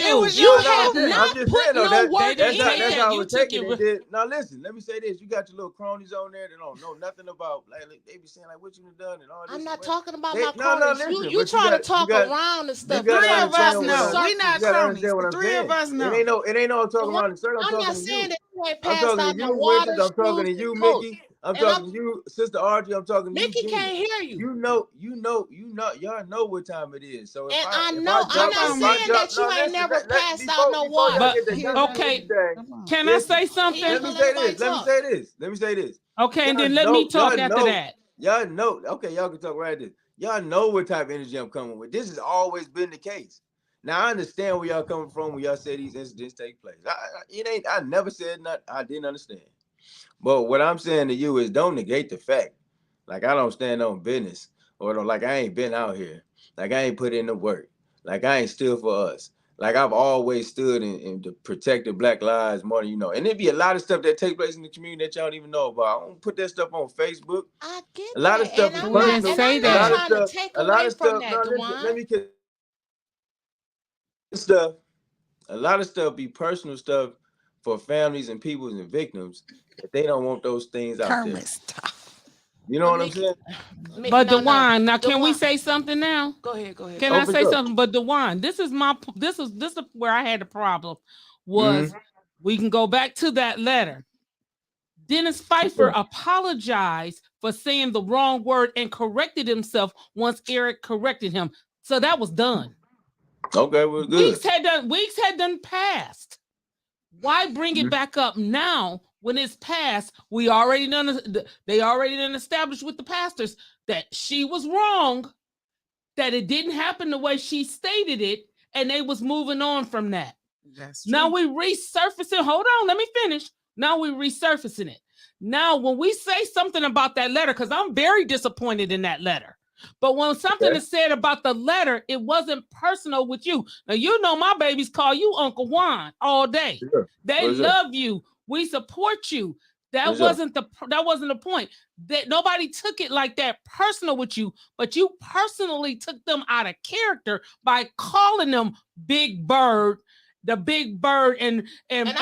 It was you. You have not put no work. That's how I was taking it. Now listen, let me say this. You got your little cronies on there that don't know nothing about. Like they be saying like what you done and all this. I'm not talking about my cronies. You trying to talk around and stuff. Three of us know. We not cronies. Three of us know. It ain't no talking around in circles. I'm not saying that you ain't I'm passed talking out to no you, water. Wyntis. I'm talking to you, Mickey. I'm talking to you, Sister Audrey. I'm talking to you. Mickey can't hear you. You know. Y'all know what time it is. So I'm not saying that you ain't never passed out no water. But okay, can I say something? Let me say this. Okay, and then let me talk after that. Y'all know. Okay, y'all can talk right there. Y'all know what type of energy I'm coming with. This has always been the case. Now I understand where y'all coming from when y'all say these incidents take place. I never said nothing. I didn't understand. But what I'm saying to you is don't negate the fact. Like I don't stand on business, or like I ain't been out here. Like I ain't put in the work. Like I ain't stood for us. Like I've always stood in to protect the Black lives more than you know. And there'd be a lot of stuff that take place in the community that y'all don't even know about. I don't put that stuff on Facebook. I get a lot of stuff is personal. Say that. A lot of stuff. Let me get stuff. A lot of stuff be personal stuff for families and people and victims that they don't want those things out there. Stop. You know what I'm saying? But Dewan, now can we say something now? Go ahead. Can I say something? But Dewan, this is where I had the problem. Was we can go back to that letter. Dennis Pfeiffer apologized for saying the wrong word and corrected himself once Eric corrected him. So that was done. Okay, well, good. Weeks had done passed. Why bring it back up now when it's passed? They already done established with the pastors that she was wrong, that it didn't happen the way she stated it, and they was moving on from that. That's true. Now we resurfacing. Hold on, let me finish. Now we resurfacing it. Now when we say something about that letter, because I'm very disappointed in that letter. But when something is said about the letter, it wasn't personal with you. Now, you know my babies call you Uncle Juan all day. Sure. They love you. We support you. That wasn't the point. That nobody took it like that personal with you, but you personally took them out of character by calling them Big Bird, the Big Bird and Ernie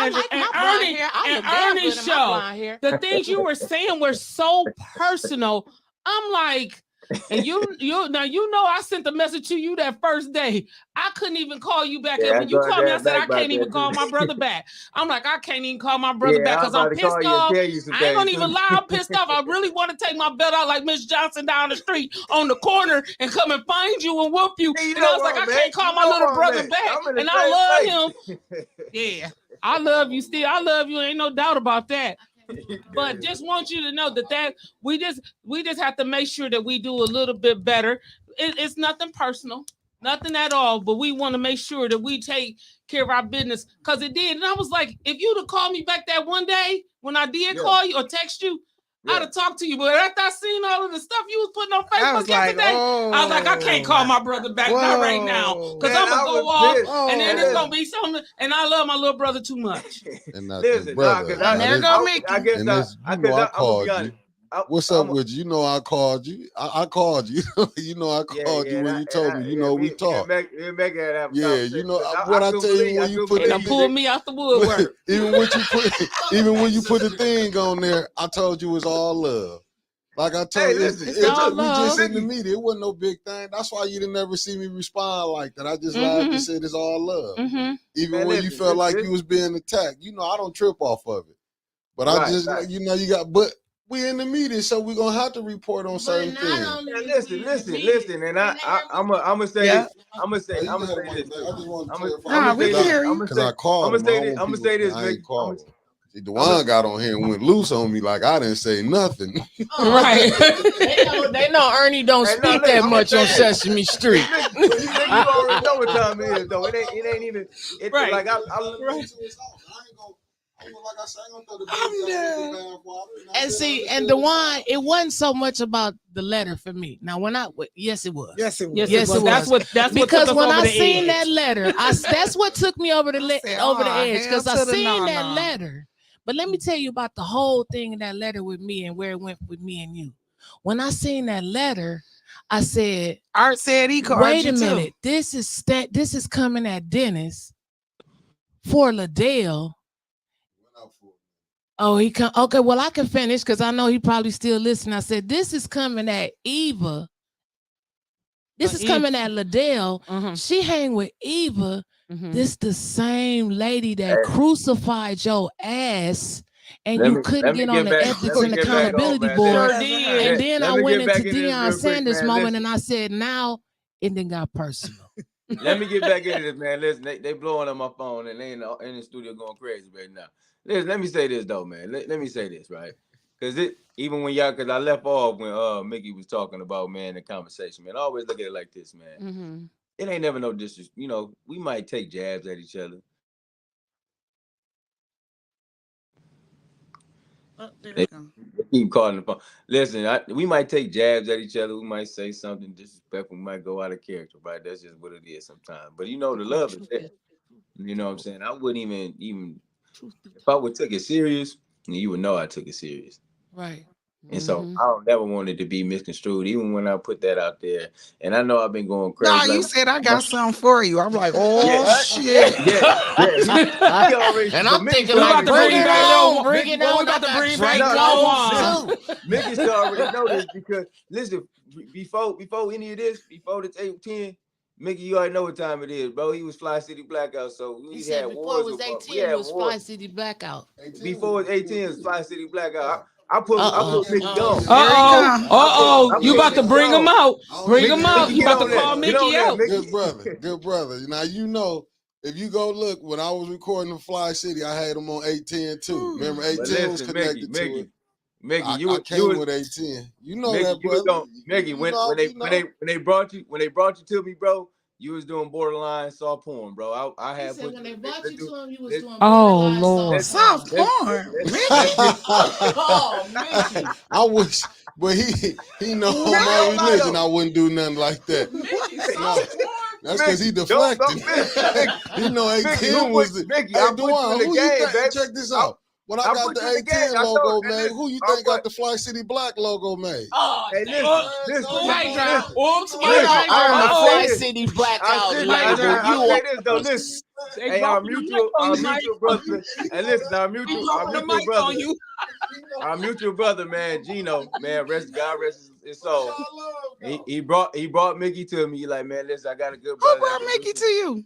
show. The things you were saying were so personal. I'm like, And I sent a message to you that first day. I couldn't even call you back. And when you called me, I said, I can't even call my brother back. I'm like, I can't even call my brother back because I'm pissed off. I ain't gonna even lie, I'm pissed off. I really want to take my belt out like Miss Johnson down the street on the corner and come and find you and whoop you. And I was like, I can't call my little brother back. And I love him. Yeah, I love you still. I love you. Ain't no doubt about that. But just want you to know that we just have to make sure that we do a little bit better. It's nothing personal, nothing at all. But we want to make sure that we take care of our business because it did. And I was like, if you'd have called me back that one day when I did call you or text you, I'd have talked to you. But after I seen all of the stuff you was putting on Facebook yesterday, I was like, I can't call my brother back not right now because I'm gonna go off and then it's gonna be something. And I love my little brother too much. And Listen, brother, there go Mickey. I called you. What's up with you? You know I called you. I called you. You know I called you when you told me. You know we talked. Yeah, you know what I tell you when you put it. Pull me out the woodwork. Even when you put the thing on there, I told you it's all love. Like I told you, we just in the media. It wasn't no big thing. That's why you didn't ever see me respond like that. I just laughed and said it's all love. Even when you felt like you was being attacked, you know I don't trip off of it. But I just, you know, but we in the media, so we're gonna have to report on certain things. Listen, and I'm gonna say this. I'm gonna say this. I'm gonna say this. Dewan got on here and went loose on me like I didn't say nothing. Right. they know Ernie don't speak that much on Sesame Street. You already know what time it is, though. It ain't even. It's right. Like and see, and Dewan, it wasn't so much about the letter for me. Now, yes, it was. Yes, it was. Yes, it was. That's because when I seen that letter, that's what took me over the edge because I seen that letter. But let me tell you about the whole thing in that letter with me and where it went with me and you. When I seen that letter, I said, Art said he called wait a minute, this is coming at Dennis for Liddell. Oh, he come. Okay, well, I can finish because I know he probably still listening. I said, this is coming at Eva. This is coming at Liddell. She hang with Eva. This the same lady that crucified your ass and you couldn't get on the ethics and accountability board. And then I went into Deion Sanders moment and I said, now it done got personal. Let me get back into this, man. Listen, they blowing on my phone and they in the studio going crazy right now. Listen, let me say this though, man. Let me say this, right? Because even when because I left off when Mickey was talking about, man, the conversation, man. I always look at it like this, man. It ain't never no disrespect. You know, we might take jabs at each other. They keep calling the phone. Listen, we might take jabs at each other. We miite say something disrespectful. We might go out of character, right? That's just what it is sometimes. But you know, the love is there. You know what I'm saying? I wouldn't even if I would took it serious, you would know I took it serious. Right. And so I don't never want it to be misconstrued, even when I put that out there. And I know I've been going crazy. No, you said I got something for you. I'm like, oh shit. And I'm thinking like, bring it on. We about to bring back on. Mickey already know this because listen, before any of this, before the 8-10, Mickey, you already know what time it is, bro. He was Fly City Blackout, so we had before it was 8-10, it was Fly City Blackout. Before it was 8-10, it was Fly City Blackout. I put Mickey on. You about to bring him out. Bring him out. You about to call Mickey out. Good brother. Now, you know, if you go look, when I was recording the Fly City, I had him on 8-10 too. Remember, 8-10 was connected to it. Mickey, I came with 8-10. You know Mickey, that, brother. Mickey, when they brought you to me, bro, you was doing borderline soft porn, bro. I had put when they brought you to him, you was doing borderline Lord, soft porn. Oh, Mickey. I wish, but he know my religion. I wouldn't do nothing like that. That's because he deflected. You know, 8-10 was the. Mickey, hey, Dewan, who you think? baby. Check this out. When I got the 8-10 logo made, who you think got the Fly City Black logo made? Oh, hey, listen. I'm the Fly City Black out label. Listen. Hey, our mutual brother. And listen, our mutual brother, man, Gino, man, God rest so he brought Mickey to me. He like, man, listen, I got a good brother. Who brought Mickey to you?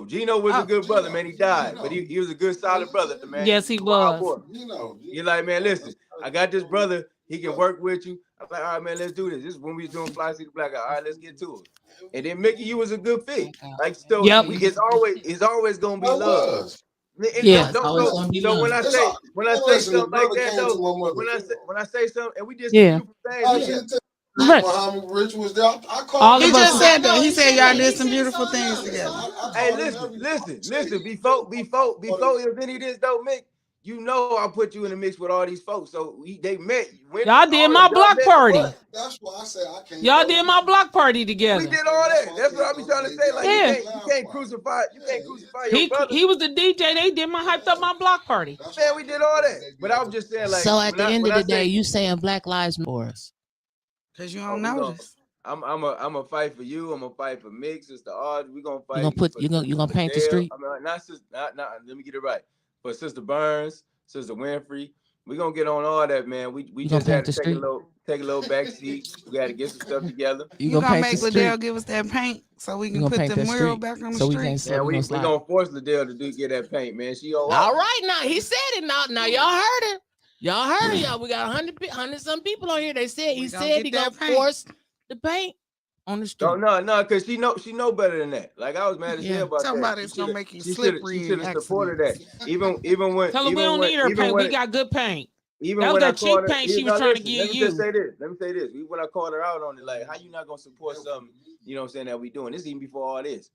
Gino was a good brother, man. He died, but he was a good, solid brother, man. Yes, he was. He like, man, listen, I got this brother. He can work with you. I'm like, all right, man, let's do this. This is when we was doing Fly City Black. All right, let's get to it. And then Mickey, you was a good fit. Like, so it's always gonna be love. Yeah. When I say something like that, though, when I say something, and we did some beautiful things. Right. Rich was there. I called All He of just us. said that. He said y'all did some beautiful things together. Hey, listen. Before it was any of this though, Mick, you know I put you in the mix with all these folks. So they met. Y'all did my block party. That's why I said I can't. Y'all did my block party together. We did all that. That's what I be trying to say. Like you can't crucify your brother. He was the DJ. They did my hyped up my block party. Man, we did all that. But I was just saying, like, so at the end of the day, you saying Black Lives Matter? Cause you don't notice. I'm a fight for you. I'm gonna fight for Mick, Sister Audrey. We gonna fight. You gonna paint the street? I mean, not let me get it right. For Sister Burns, Sister Winfrey, we gonna get on all that, man. We just had to take a little back seat. We got to get some stuff together. You gonna make Liddell give us that paint so we can put the mural back on the street? Yeah, we gonna force Liddell to get that paint, man. All right now. He said it now. Y'all heard it. Y'all. We got 100 some people on here. They said he gonna force the paint on the street. No, because she know better than that. Like I was mad as hell about Somebody's gonna make you slippery. She should have supported that. Even when tell her we don't need her paint. We got good paint. Even that when was that cheap paint she was trying to give you. Let me say this. When I called her out on it, like, how you not gonna support something? You know what I'm saying, that we doing this even before all this.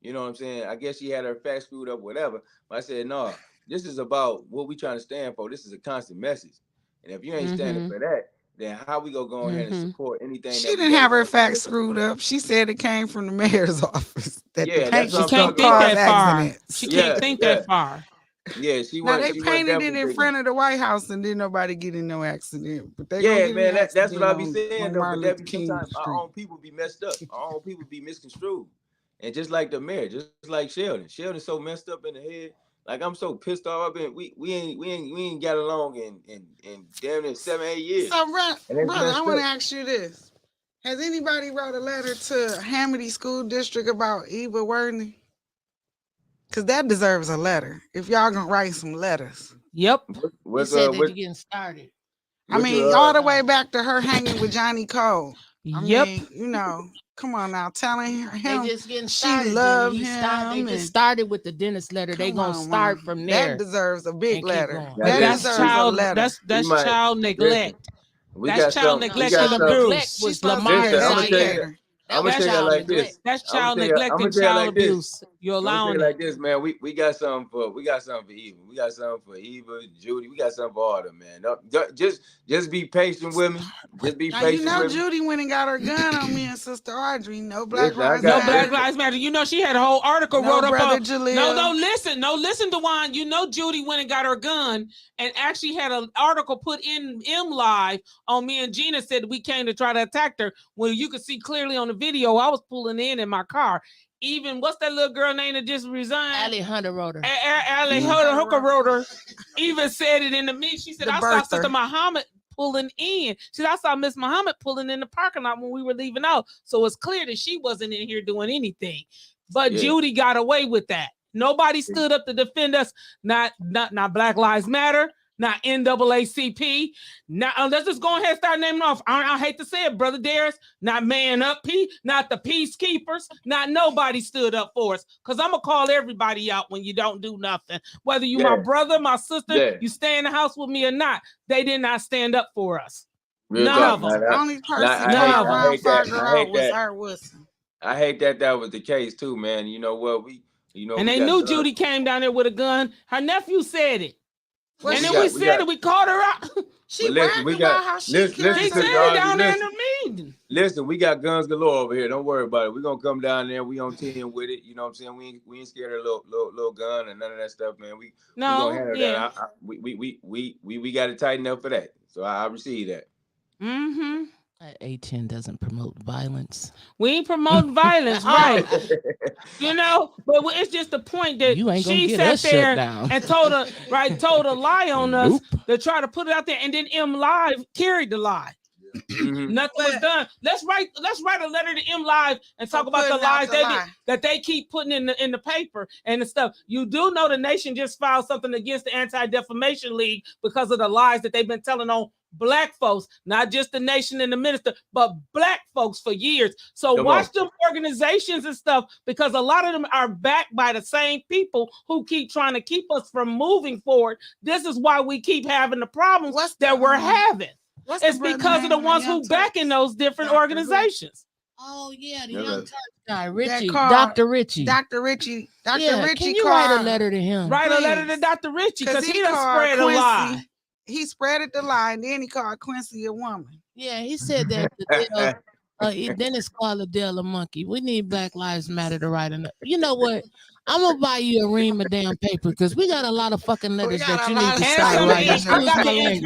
You know what I'm saying? I guess she had her facts screwed up, whatever. But I said, no, this is about what we trying to stand for. This is a constant message. And if you ain't standing for that, then how we gonna go ahead and support anything? She didn't have her facts screwed up. She said it came from the mayor's office. She can't think that far. She can't think that far. Yeah, she was. Now they painted it in front of the White House and didn't nobody get in no accident. But they man, that's what I be saying. Though, but that be sometimes our own people be messed up. Our own people be misconstrued. And just like the mayor, just like Sheldon's so messed up in the head. Like I'm so pissed off. We ain't got along in damn near 7-8 years. So, brother, I want to ask you this: has anybody wrote a letter to Hamity School District about Eva Worthy? Because that deserves a letter. If y'all gonna write some letters. Yep. You said that you're getting started. I mean, all the way back to her hanging with Johnny Cole. I mean, you know, come on now, telling him they just getting started. She loved him. They just started with the dentist letter. They gonna start from there. That deserves a big letter. That's child. That's child neglect. That's child neglect and abuse. Was Lamar's I'm gonna tell you like this. That's child neglect and child abuse. You're allowing it like this, man. We got something for Eva. We got something for Eva, Judy. We got something for all them, man. Just be patient with me. Just be patient. You know, with Judy me. went and got her gun on me and Sister Audrey. No Black Lives Matter. No Black Lives Matter. You know, she had a whole article wrote up on. Listen, Dewan. You know, Judy went and got her gun and actually had an article put in Live on me and Gina said we came to try to attack her. When you could see clearly on the video, I was pulling in my car. Even what's that little girl name that just resigned? Allie Hunter wrote her. Allie Hunter wrote her. Even said it in the meet. She said, I saw Sister Muhammad pulling in. She said, I saw Miss Muhammad pulling in the parking lot when we were leaving out. So it's clear that she wasn't in here doing anything. But Judy got away with that. Nobody stood up to defend us. Not Black Lives Matter. Not NAACP. Now let's just go ahead and start naming off. I hate to say it, Brother Darius. Not Man Up P. Not the Peacekeepers. Not nobody stood up for us. Because I'm going to call everybody out when you don't do nothing. Whether you my brother, my sister, you stay in the house with me or not. They did not stand up for us. None of them. The only person that was Art Wilson. I hate that was the case too, man. You know what? And they knew Judy came down there with a gun. Her nephew said it. Well, and then we called her out. She bragged about how she said it down there in the meeting. Listen, we got guns galore over here. Don't worry about it. We're gonna come down there. We on 10 with it. You know what I'm saying? We ain't scared of a little gun and none of that stuff, man. We gonna handle that. We got to tighten up for that. So I receive that. Mm-hmm. A10 doesn't promote violence. We ain't promoting violence, right? You know, but it's just the point that she sat there and told a lie on us to try to put it out there, and then Live carried the lie. Nothing was done. Let's write a letter to M Live and talk about the lies that they keep putting in the paper and the stuff. You do know the nation just filed something against the Anti-Defamation League because of the lies that they've been telling on Black folks, not just the nation and the minister, but Black folks for years. So watch them organizations and stuff, because a lot of them are backed by the same people who keep trying to keep us from moving forward. This is why we keep having the problems that we're having. It's because of the ones who back in those different organizations. Oh yeah, the young Turk guy, Richie, Dr. Richie. Dr. Richie. Can you write a letter to him? Write a letter to Dr. Richie, because he done spread a lie. He spread the lie, and then he called Quincy a woman. Yeah, he said that. Then it's called Adele a monkey. We need Black Lives Matter to write another. You know what? I'm gonna buy you a ream of damn paper, because we got a lot of fucking letters that you need to start writing.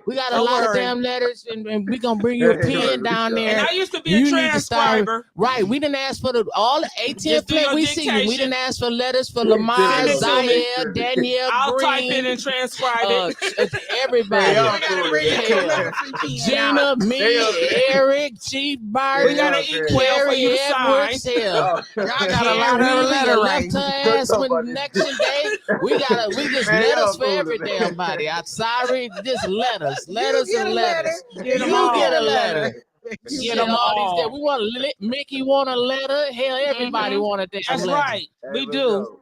We got a lot of damn letters, and we gonna bring you a pen down there. And I used to be a transcriber. Right, we didn't ask for all the ATM Flint. We see you. We didn't ask for letters for Lamar, Zaire, Danielle, I'll Green, type it and transcribe it. Everybody. Gina, me, Eric, Chief Barton, we got an email for you to sign. Y'all got a lot of letters. Left her ass when election day. We just letters for every damn body. I'm sorry, just letters and letters. You get a letter. Get them all. We want Mickey want a letter. Hell, everybody want a damn letter. That's right. We do.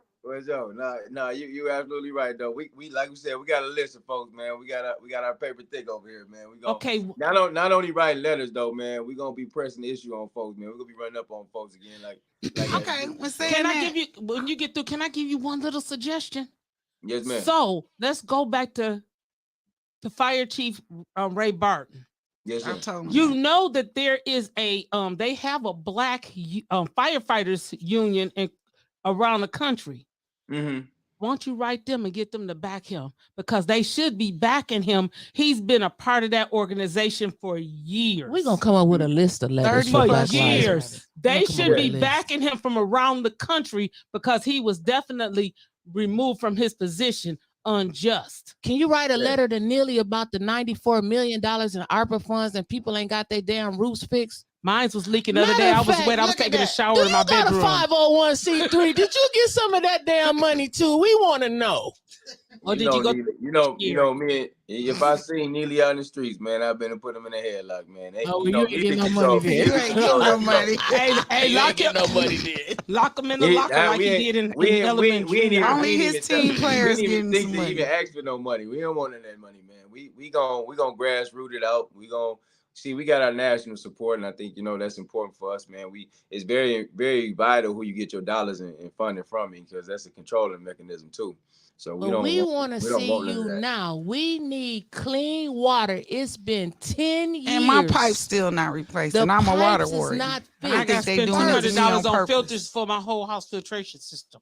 No, you absolutely right though. We like we said, we got a list of folks, man. We got our paper thick over here, man. We go not only write letters though, man. We gonna be pressing the issue on folks, man. We're gonna be running up on folks again, like okay. Can I give you, when you get through, can I give you one little suggestion? Yes, ma'am. So let's go back to Fire Chief Ray Barton. Yes, sir. You know that there is they have a Black firefighters union around the country. Mm-hmm. Won't you write them and get them to back him? Because they should be backing him. He's been a part of that organization for years. We're going to come up with a list of letters for years. They should be backing him from around the country, because he was definitely removed from his position unjust. Can you write a letter to Neely about the $94 million in ARPA funds and people ain't got their damn roofs fixed? Mine was leaking the other day. I was wet. I was taking a shower in my bedroom. You got a 501c3. Did you get some of that damn money too? We want to know. Or did you go? You know me. If I seen Neely out in the streets, man, I've been to put him in a headlock, man. You ain't getting no money there. You ain't getting no money. Hey, lock him. Nobody did. Lock him in the locker like he did in elementary. Only his team players getting some money. Even ask for no money. We don't want none of that money, man. We gonna grassroot it out. We gonna see. We got our national support, and I think that's important for us, man. It's very, very vital who you get your dollars and funding from, because that's a controlling mechanism too. So we want to see you now. We need clean water. It's been 10 years. And my pipe's still not replaced. And I'm a water warrior. I got to spend $200 on filters for my whole house filtration system.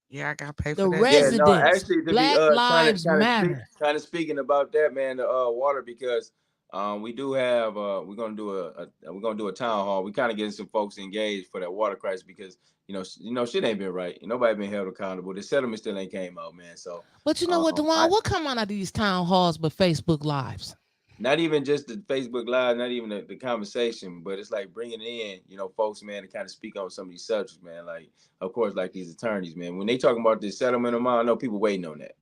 Yeah, I got to pay for the that. Residents. Black Lives Matter. Kind of speaking about that, man, the water, because we do have we're gonna do a town hall. We kind of getting some folks engaged for that water crisis, because shit ain't been right. Nobody been held accountable. The settlement still ain't came out, man. So, but you know what, Dewan? What come out of these town halls but Facebook Lives? Not even just the Facebook Live, not even the conversation, but it's like bringing in, folks, man, to kind of speak on some of these subjects, man. Like, of course, like these attorneys, man. When they talking about this settlement amount, I know people waiting on that.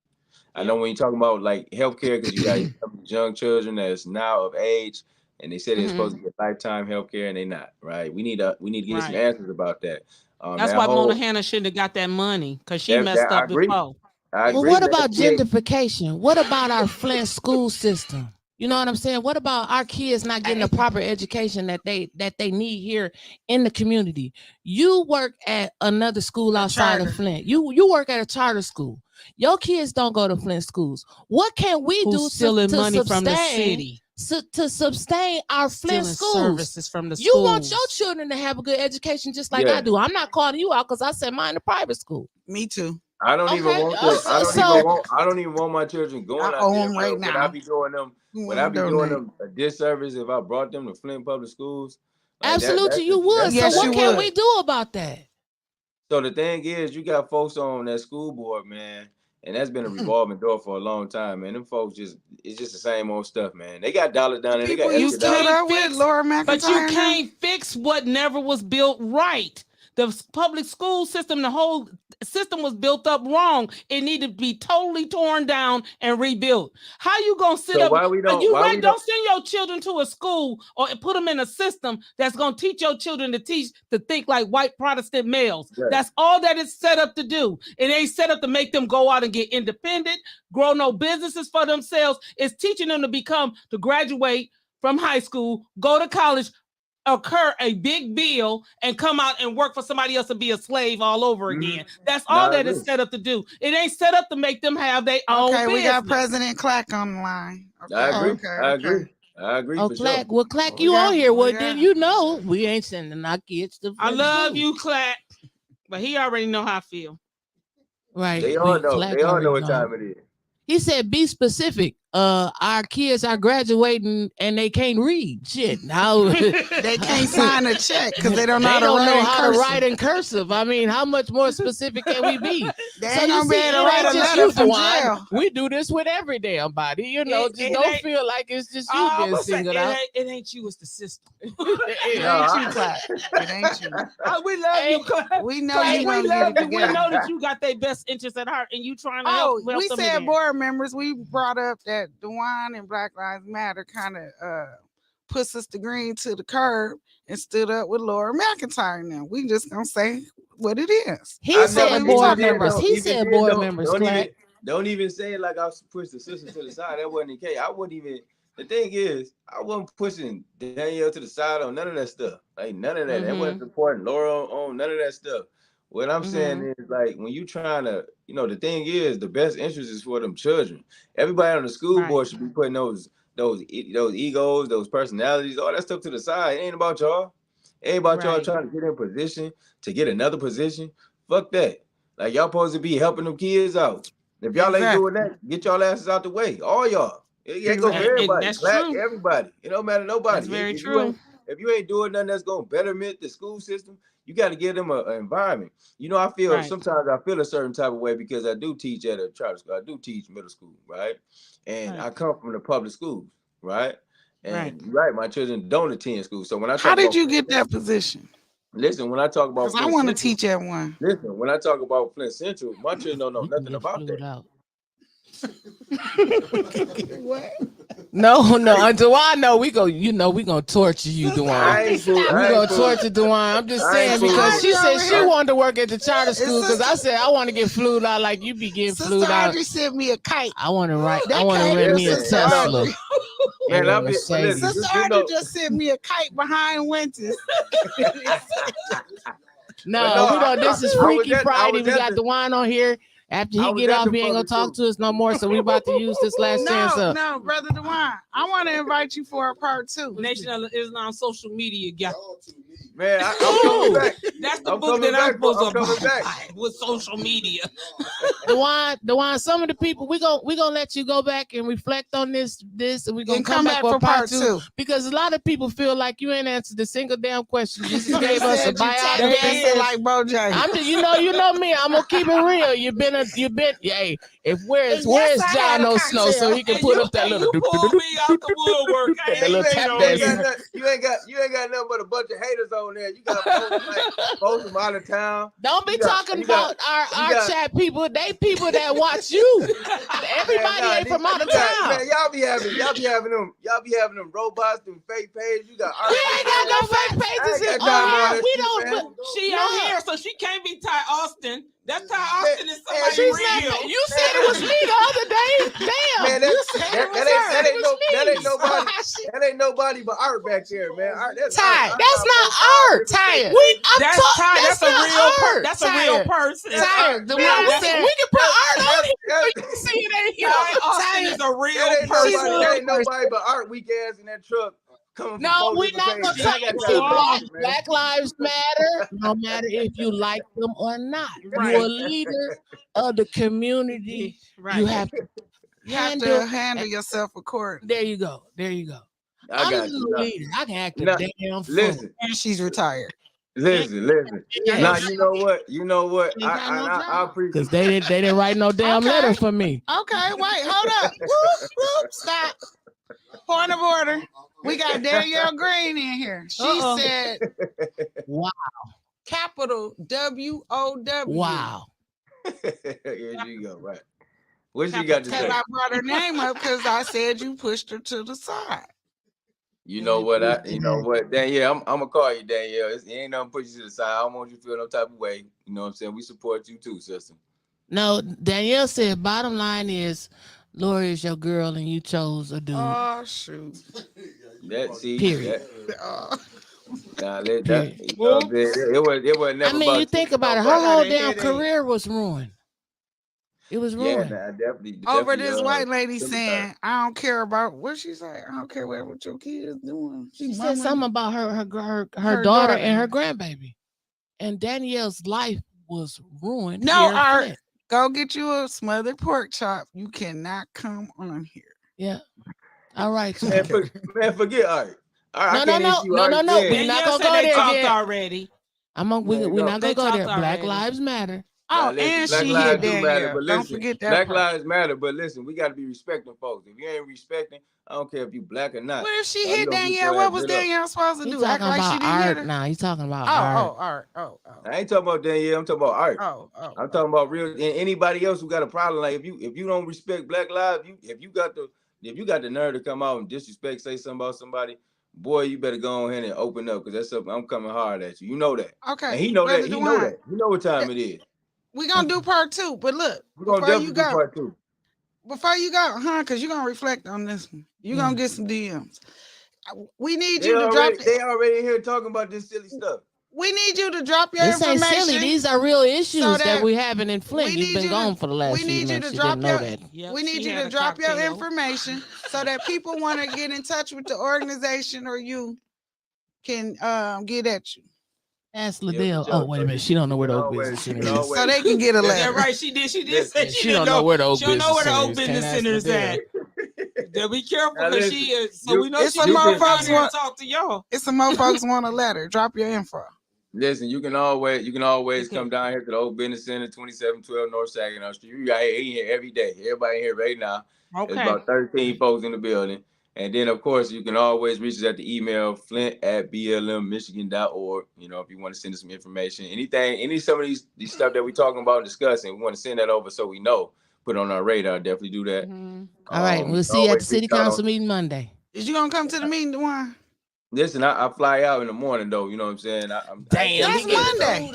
I know when you're talking about like healthcare, because you got young children that's now of age, and they said they're supposed to get lifetime healthcare, and they're not, right? We need to get some answers about that. That's why Mona Hannah shouldn't have got that money, because she messed up before. Well, what about gentrification? What about our Flint school system? You know what I'm saying? What about our kids not getting the proper education that they need here in the community? You work at another school outside of Flint. You work at a charter school. Your kids don't go to Flint schools. What can we do stealing money from the city to sustain our Flint schools? Services from the schools. You want your children to have a good education just like I do. I'm not calling you out because I sent mine to private school. Me too. I don't even want I don't even want my children going out there right now. Would I be doing them a disservice if I brought them to Flint public schools? Like absolutely, you would. So what can we do about that? So the thing is, you got folks on that school board, man, And that's been a revolving door for a long time, man. Them folks it's just the same old stuff, man. They got dollars down there. They got You extra dollars. stood up with Laura McIntyre. But you can't fix what never was built right. The public school system, the whole system was built up wrong. It needed to be totally torn down and rebuilt. How you gonna sit up? Don't send your children to a school or put them in a system that's gonna teach your children to think like white Protestant males. Right. That's all that it's set up to do. It ain't set up to make them go out and get independent, grow no businesses for themselves. It's teaching them to graduate from high school, go to college, occur a big bill, and come out and work for somebody else and be a slave all over again. That's all that is set up to do. It ain't set up to make them have their own business. We got President Clack on the line. Okay. I agree. Oh, Clack. Sure. Well, Clack, you on here. Well, then you know we ain't sending our kids to. I love you, Clack, but he already know how I feel. Right. They all know. They all know what time it is. He said, "Be specific. Our kids are graduating and they can't read. Shit, now they can't sign a check because they don't know how to write in cursive. I mean, how much more specific can we be? They ain't gonna be able to write a letter from jail. We do this with every damn body. You know, just don't feel like it's just you being singled out. It ain't you, it's the system. It ain't you, Clack. It ain't you. We love you, Clack. We know you gonna get it together. We know that you got their best interest at heart and you trying to help them. We said board members. We brought up that Dewan and Black Lives Matter kind of put Sister Green to the curb and stood up with Laura McIntyre. Now we just gonna say what it is. He said board members. He said board members. Don't even say it like I pushed the sister to the side. That wasn't the case. I wouldn't even. The thing is, I wasn't pushing Danielle to the side on none of that stuff. Like none of that. That wasn't supporting Laura on none of that stuff. What I'm saying is, like, when you trying to, the thing is, the best interest is for them children. Everybody on the school board should be putting those egos, those personalities, all that stuff to the side. It ain't about y'all. It ain't about y'all trying to get in position to get another position. Fuck that. Like, y'all supposed to be helping them kids out. If y'all ain't doing that, get y'all asses out the way. All y'all. It ain't gonna be everybody. That's Black, true. everybody. It don't matter nobody. That's very true. If you ain't doing nothing that's gonna betterment the school system, you got to give them an environment. I feel sometimes I feel a certain type of way because I do teach at a charter school. I do teach middle school, right? And I come from the public schools, right? And my children don't attend school. So when I how did you get that position? Listen, when I talk about Flint I want to teach at one. Listen, when I talk about Flint Central, my children don't know nothing about that. What? No, until I know we gonna torture you, Dewan. We gonna torture Dewan. I'm just saying because she said she wanted to work at the charter school because I said I want to get flued out like you be getting flued out. Sister sent me a kite. I want to rent me a Tesla. Man, Sister Audrey just sent me a kite behind Wyntis. No, this is Freaky Friday. We got Dewan on here. After he get off, he ain't gonna talk to us no more. So we about to use this last chance up. No, Brother Dewan, I want to invite you for a part 2. Nation of Islam social media, yeah. Man, I'm coming back. That's the book that I'm supposed to buy with social media. Dewan, some of the people we gonna let you go back and reflect on this, and we're gonna come back for part 2 because a lot of people feel like you ain't answered a single damn question. You just gave us a biography like Bojack. I'm just, you know me. I'm gonna keep it real. You've been. Hey, where's John No Snow so he can put up that little. You pulled me out the woodwork. You ain't got nothing but a bunch of haters on there. You got post them out of town. Don't be talking about our chat people. They people that watch you. Everybody ain't from out of town. Man, y'all be having them robots, them fake pages. You got. We ain't got no fake pages on here. We don't. She on here, so she can't be Ty Austin. That's Ty Austin is somebody real. You said it was me the other day. Damn. Man, that ain't nobody but Art back there, man. Ty, that's not Art. Ty. That's Ty. That's a real person. That's a real person. Ty, the one said we can put Art on here. You can see it ain't here. Ty is a real person. That ain't nobody but Art weak ass in that truck. No, we're not gonna talk about Black Lives Matter. No matter if you like them or not, you're a leader of the community. Right. You have to handle yourself accordingly. There you go. I'm a leader. I can act a damn fool. Listen, and she's retired. Listen. Yeah. Now you know what. I appreciate Because they didn't write no damn letter for me. Okay, wait, hold up. Whoop, stop. Point of order. We got Danielle Green in here. She said, Wow. capital W-O-W. Wow. Here you go. Right. What she got to Because say? I brought her name up because I said you pushed her to the side. You know what? Danielle, I'm gonna call you Danielle. It ain't nothing put you to the side. I don't want you to feel no type of way. You know what I'm saying? We support you too, sister. No, Danielle said bottom line is Lori is your girl and you chose a dude. Oh, shoot. Period. It was never. I mean, you think about it, her whole damn career was ruined. It was ruined. Yeah, definitely. Over this white lady saying, I don't care about what she said. I don't care what your kids doing. She said something about her daughter and her grandbaby. And Danielle's life was ruined. No, Art, go get you a smothered pork chop. You cannot come on here. Yeah. All right. Man, forget Art. No. We're not gonna go there yet. Already. We're not gonna go there. Black Lives Matter. Oh, and she hit Danielle. Don't forget that. Black Lives Matter, but listen, we got to be respecting folks. If you ain't respecting, I don't care if you black or not. What if she hit Danielle? What was Danielle supposed to do? Act like she didn't hit her? Nah, he's talking about Art. Art. I ain't talking about Danielle. I'm talking about Art. I'm talking about real and anybody else who got a problem. Like if you don't respect Black Lives, if you got the nerve to come out and disrespect, say something about somebody, boy, you better go ahead and open up because that's something I'm coming hard at you. You know that. Okay. And he know that. He know that. You know what time it is. We're going to do part 2, but look, we're going to definitely do part 2. Before you go, because you're going to reflect on this one. You're going to get some DMs. We need you to drop it. They already here talking about this silly stuff. We need you to drop your information. This ain't silly. These are real issues that we're having in Flint. You've been gone for the last few months. You didn't know that. We need you to drop your information so that people want to get in touch with the organization or you can get at you. Ask Liddell. Oh, wait a minute. She don't know where the Oak Business Center is. So they can get a letter. Yeah, right. She did say she don't know where the Oak Business Center is at. Be careful because she is. So we know she's some more folks want to talk to y'all. It's some more folks want a letter. Drop your info. Listen, you can always come down here to the Oak Business Center, 2712 North Saginaw Street. You got here every day. Everybody here right now. Okay. There's about 13 folks in the building. And then, of course, you can always reach us at the email, flint@blmmichigan.org. You know, if you want to send us some information, some of these stuff that we're talking about and discussing, we want to send that over so we know, put it on our radar. Definitely do that. Mm-hmm. All right. We'll see you at the city council meeting Monday. Is you going to come to the meeting, Dewan? Listen, I fly out in the morning, though. You know what I'm saying? Damn, that's Monday.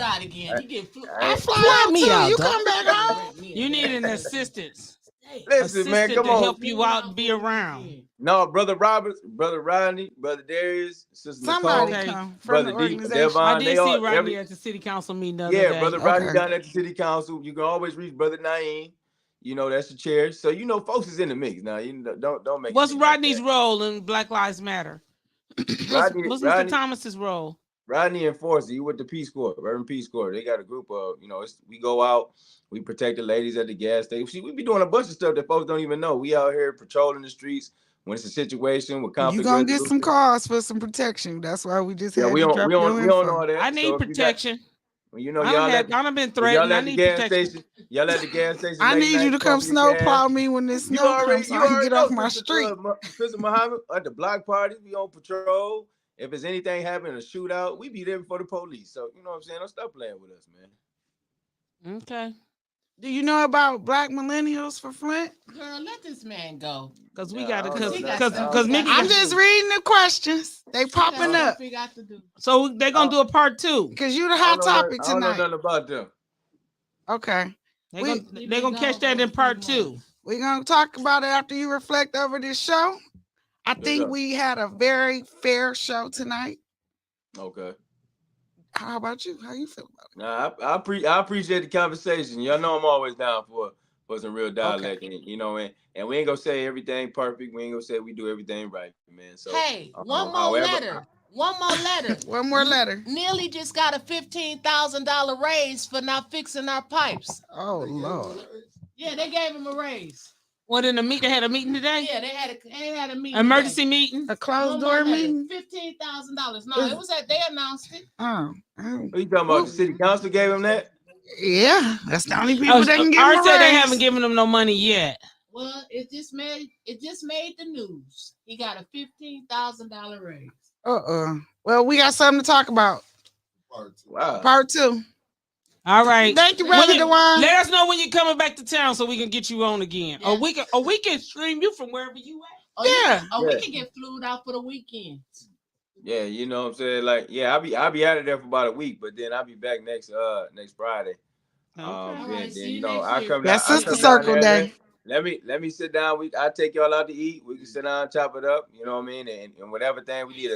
I fly out me out. You though. Come back home. You need an assistance. Listen, man, come to on. Help you out and be around. No, Brother Roberts, Brother Rodney, Brother Darius, Sister Somebody Nicole, come Brother D, Devon. I did see Rodney at the city council meeting the other day. Brother Rodney down at the city council. You can always reach Brother Naeem. You know, that's the chair. So, you know, folks is in the mix. Now, you know, don't make What's Rodney's role in Black Lives Matter? What's Mr. Thomas's role? Rodney enforcer. You with the Peace Corps, Reverend Peace Corps. They got a group of, we go out, we protect the ladies at the gas station. We be doing a bunch of stuff that folks don't even know. We out here patrolling the streets when it's a situation with conflict. You gonna get some calls for some protection. That's why we just had we don't know that. I need protection. Y'all I've been threatened. I need protection. Y'all at the gas station. I need you to come snowplow me when this snow comes so I can get off my street. Sister Muhammad, at the block parties, we on patrol. If there's anything happening, a shootout, we be there before the police. So, you know what I'm saying? Don't stop playing with us, man. Okay. Do you know about Black millennials for Flint? Girl, let this man go. Because we got to, because I'm just reading the questions. They popping up. So they're going to do a part 2. Because you're the hot topic tonight. I don't know nothing about them. Okay. They're going to catch that in part 2. We're going to talk about it after you reflect over this show. I think we had a very fair show tonight. Okay. How about you? How you feel about it? I appreciate the conversation. Y'all know I'm always down for some real dialect, and we ain't gonna say everything perfect. We ain't gonna say we do everything right, man. So hey, one more letter. One more letter. Neely just got a $15,000 raise for not fixing our pipes. Oh Lord. Yeah, they gave him a raise. What in the meet? They had a meeting today. Yeah, they had a meeting. Emergency meeting. A closed door meeting. $15,000. No, it was they announced it. Oh. What you talking about? The city council gave him that? Yeah, that's the only people that can give him a said they raise. haven't given him no money yet. Well, it just made the news. He got a $15,000 raise. Well, we got something to talk about. Wow. Part 2. All right. Thank you, Brother Dewan. Let us know when you're coming back to town so we can get you on again. Yeah. Or we can stream you from wherever you at. We can get flued out for the weekend. Yeah, you know what I'm saying? Like, yeah, I'll be out of there for about a week, but then I'll be back next Friday. Right, then you know, I come down. That's Sister Circle Day. Let me sit down. I'll take y'all out to eat. We can sit down and chop it up. You know what I mean? And whatever thing we need.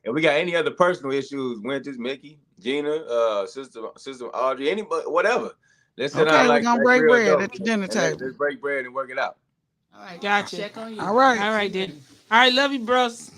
If we got any other personal issues, Wyntis, Mickey, Gina, sister Audrey, anybody, whatever. Let's sit down. We're gonna break bread at the dinner table. Let's break bread and work it out. All right, gotcha. Check on you. All right then. All right, love you, bros.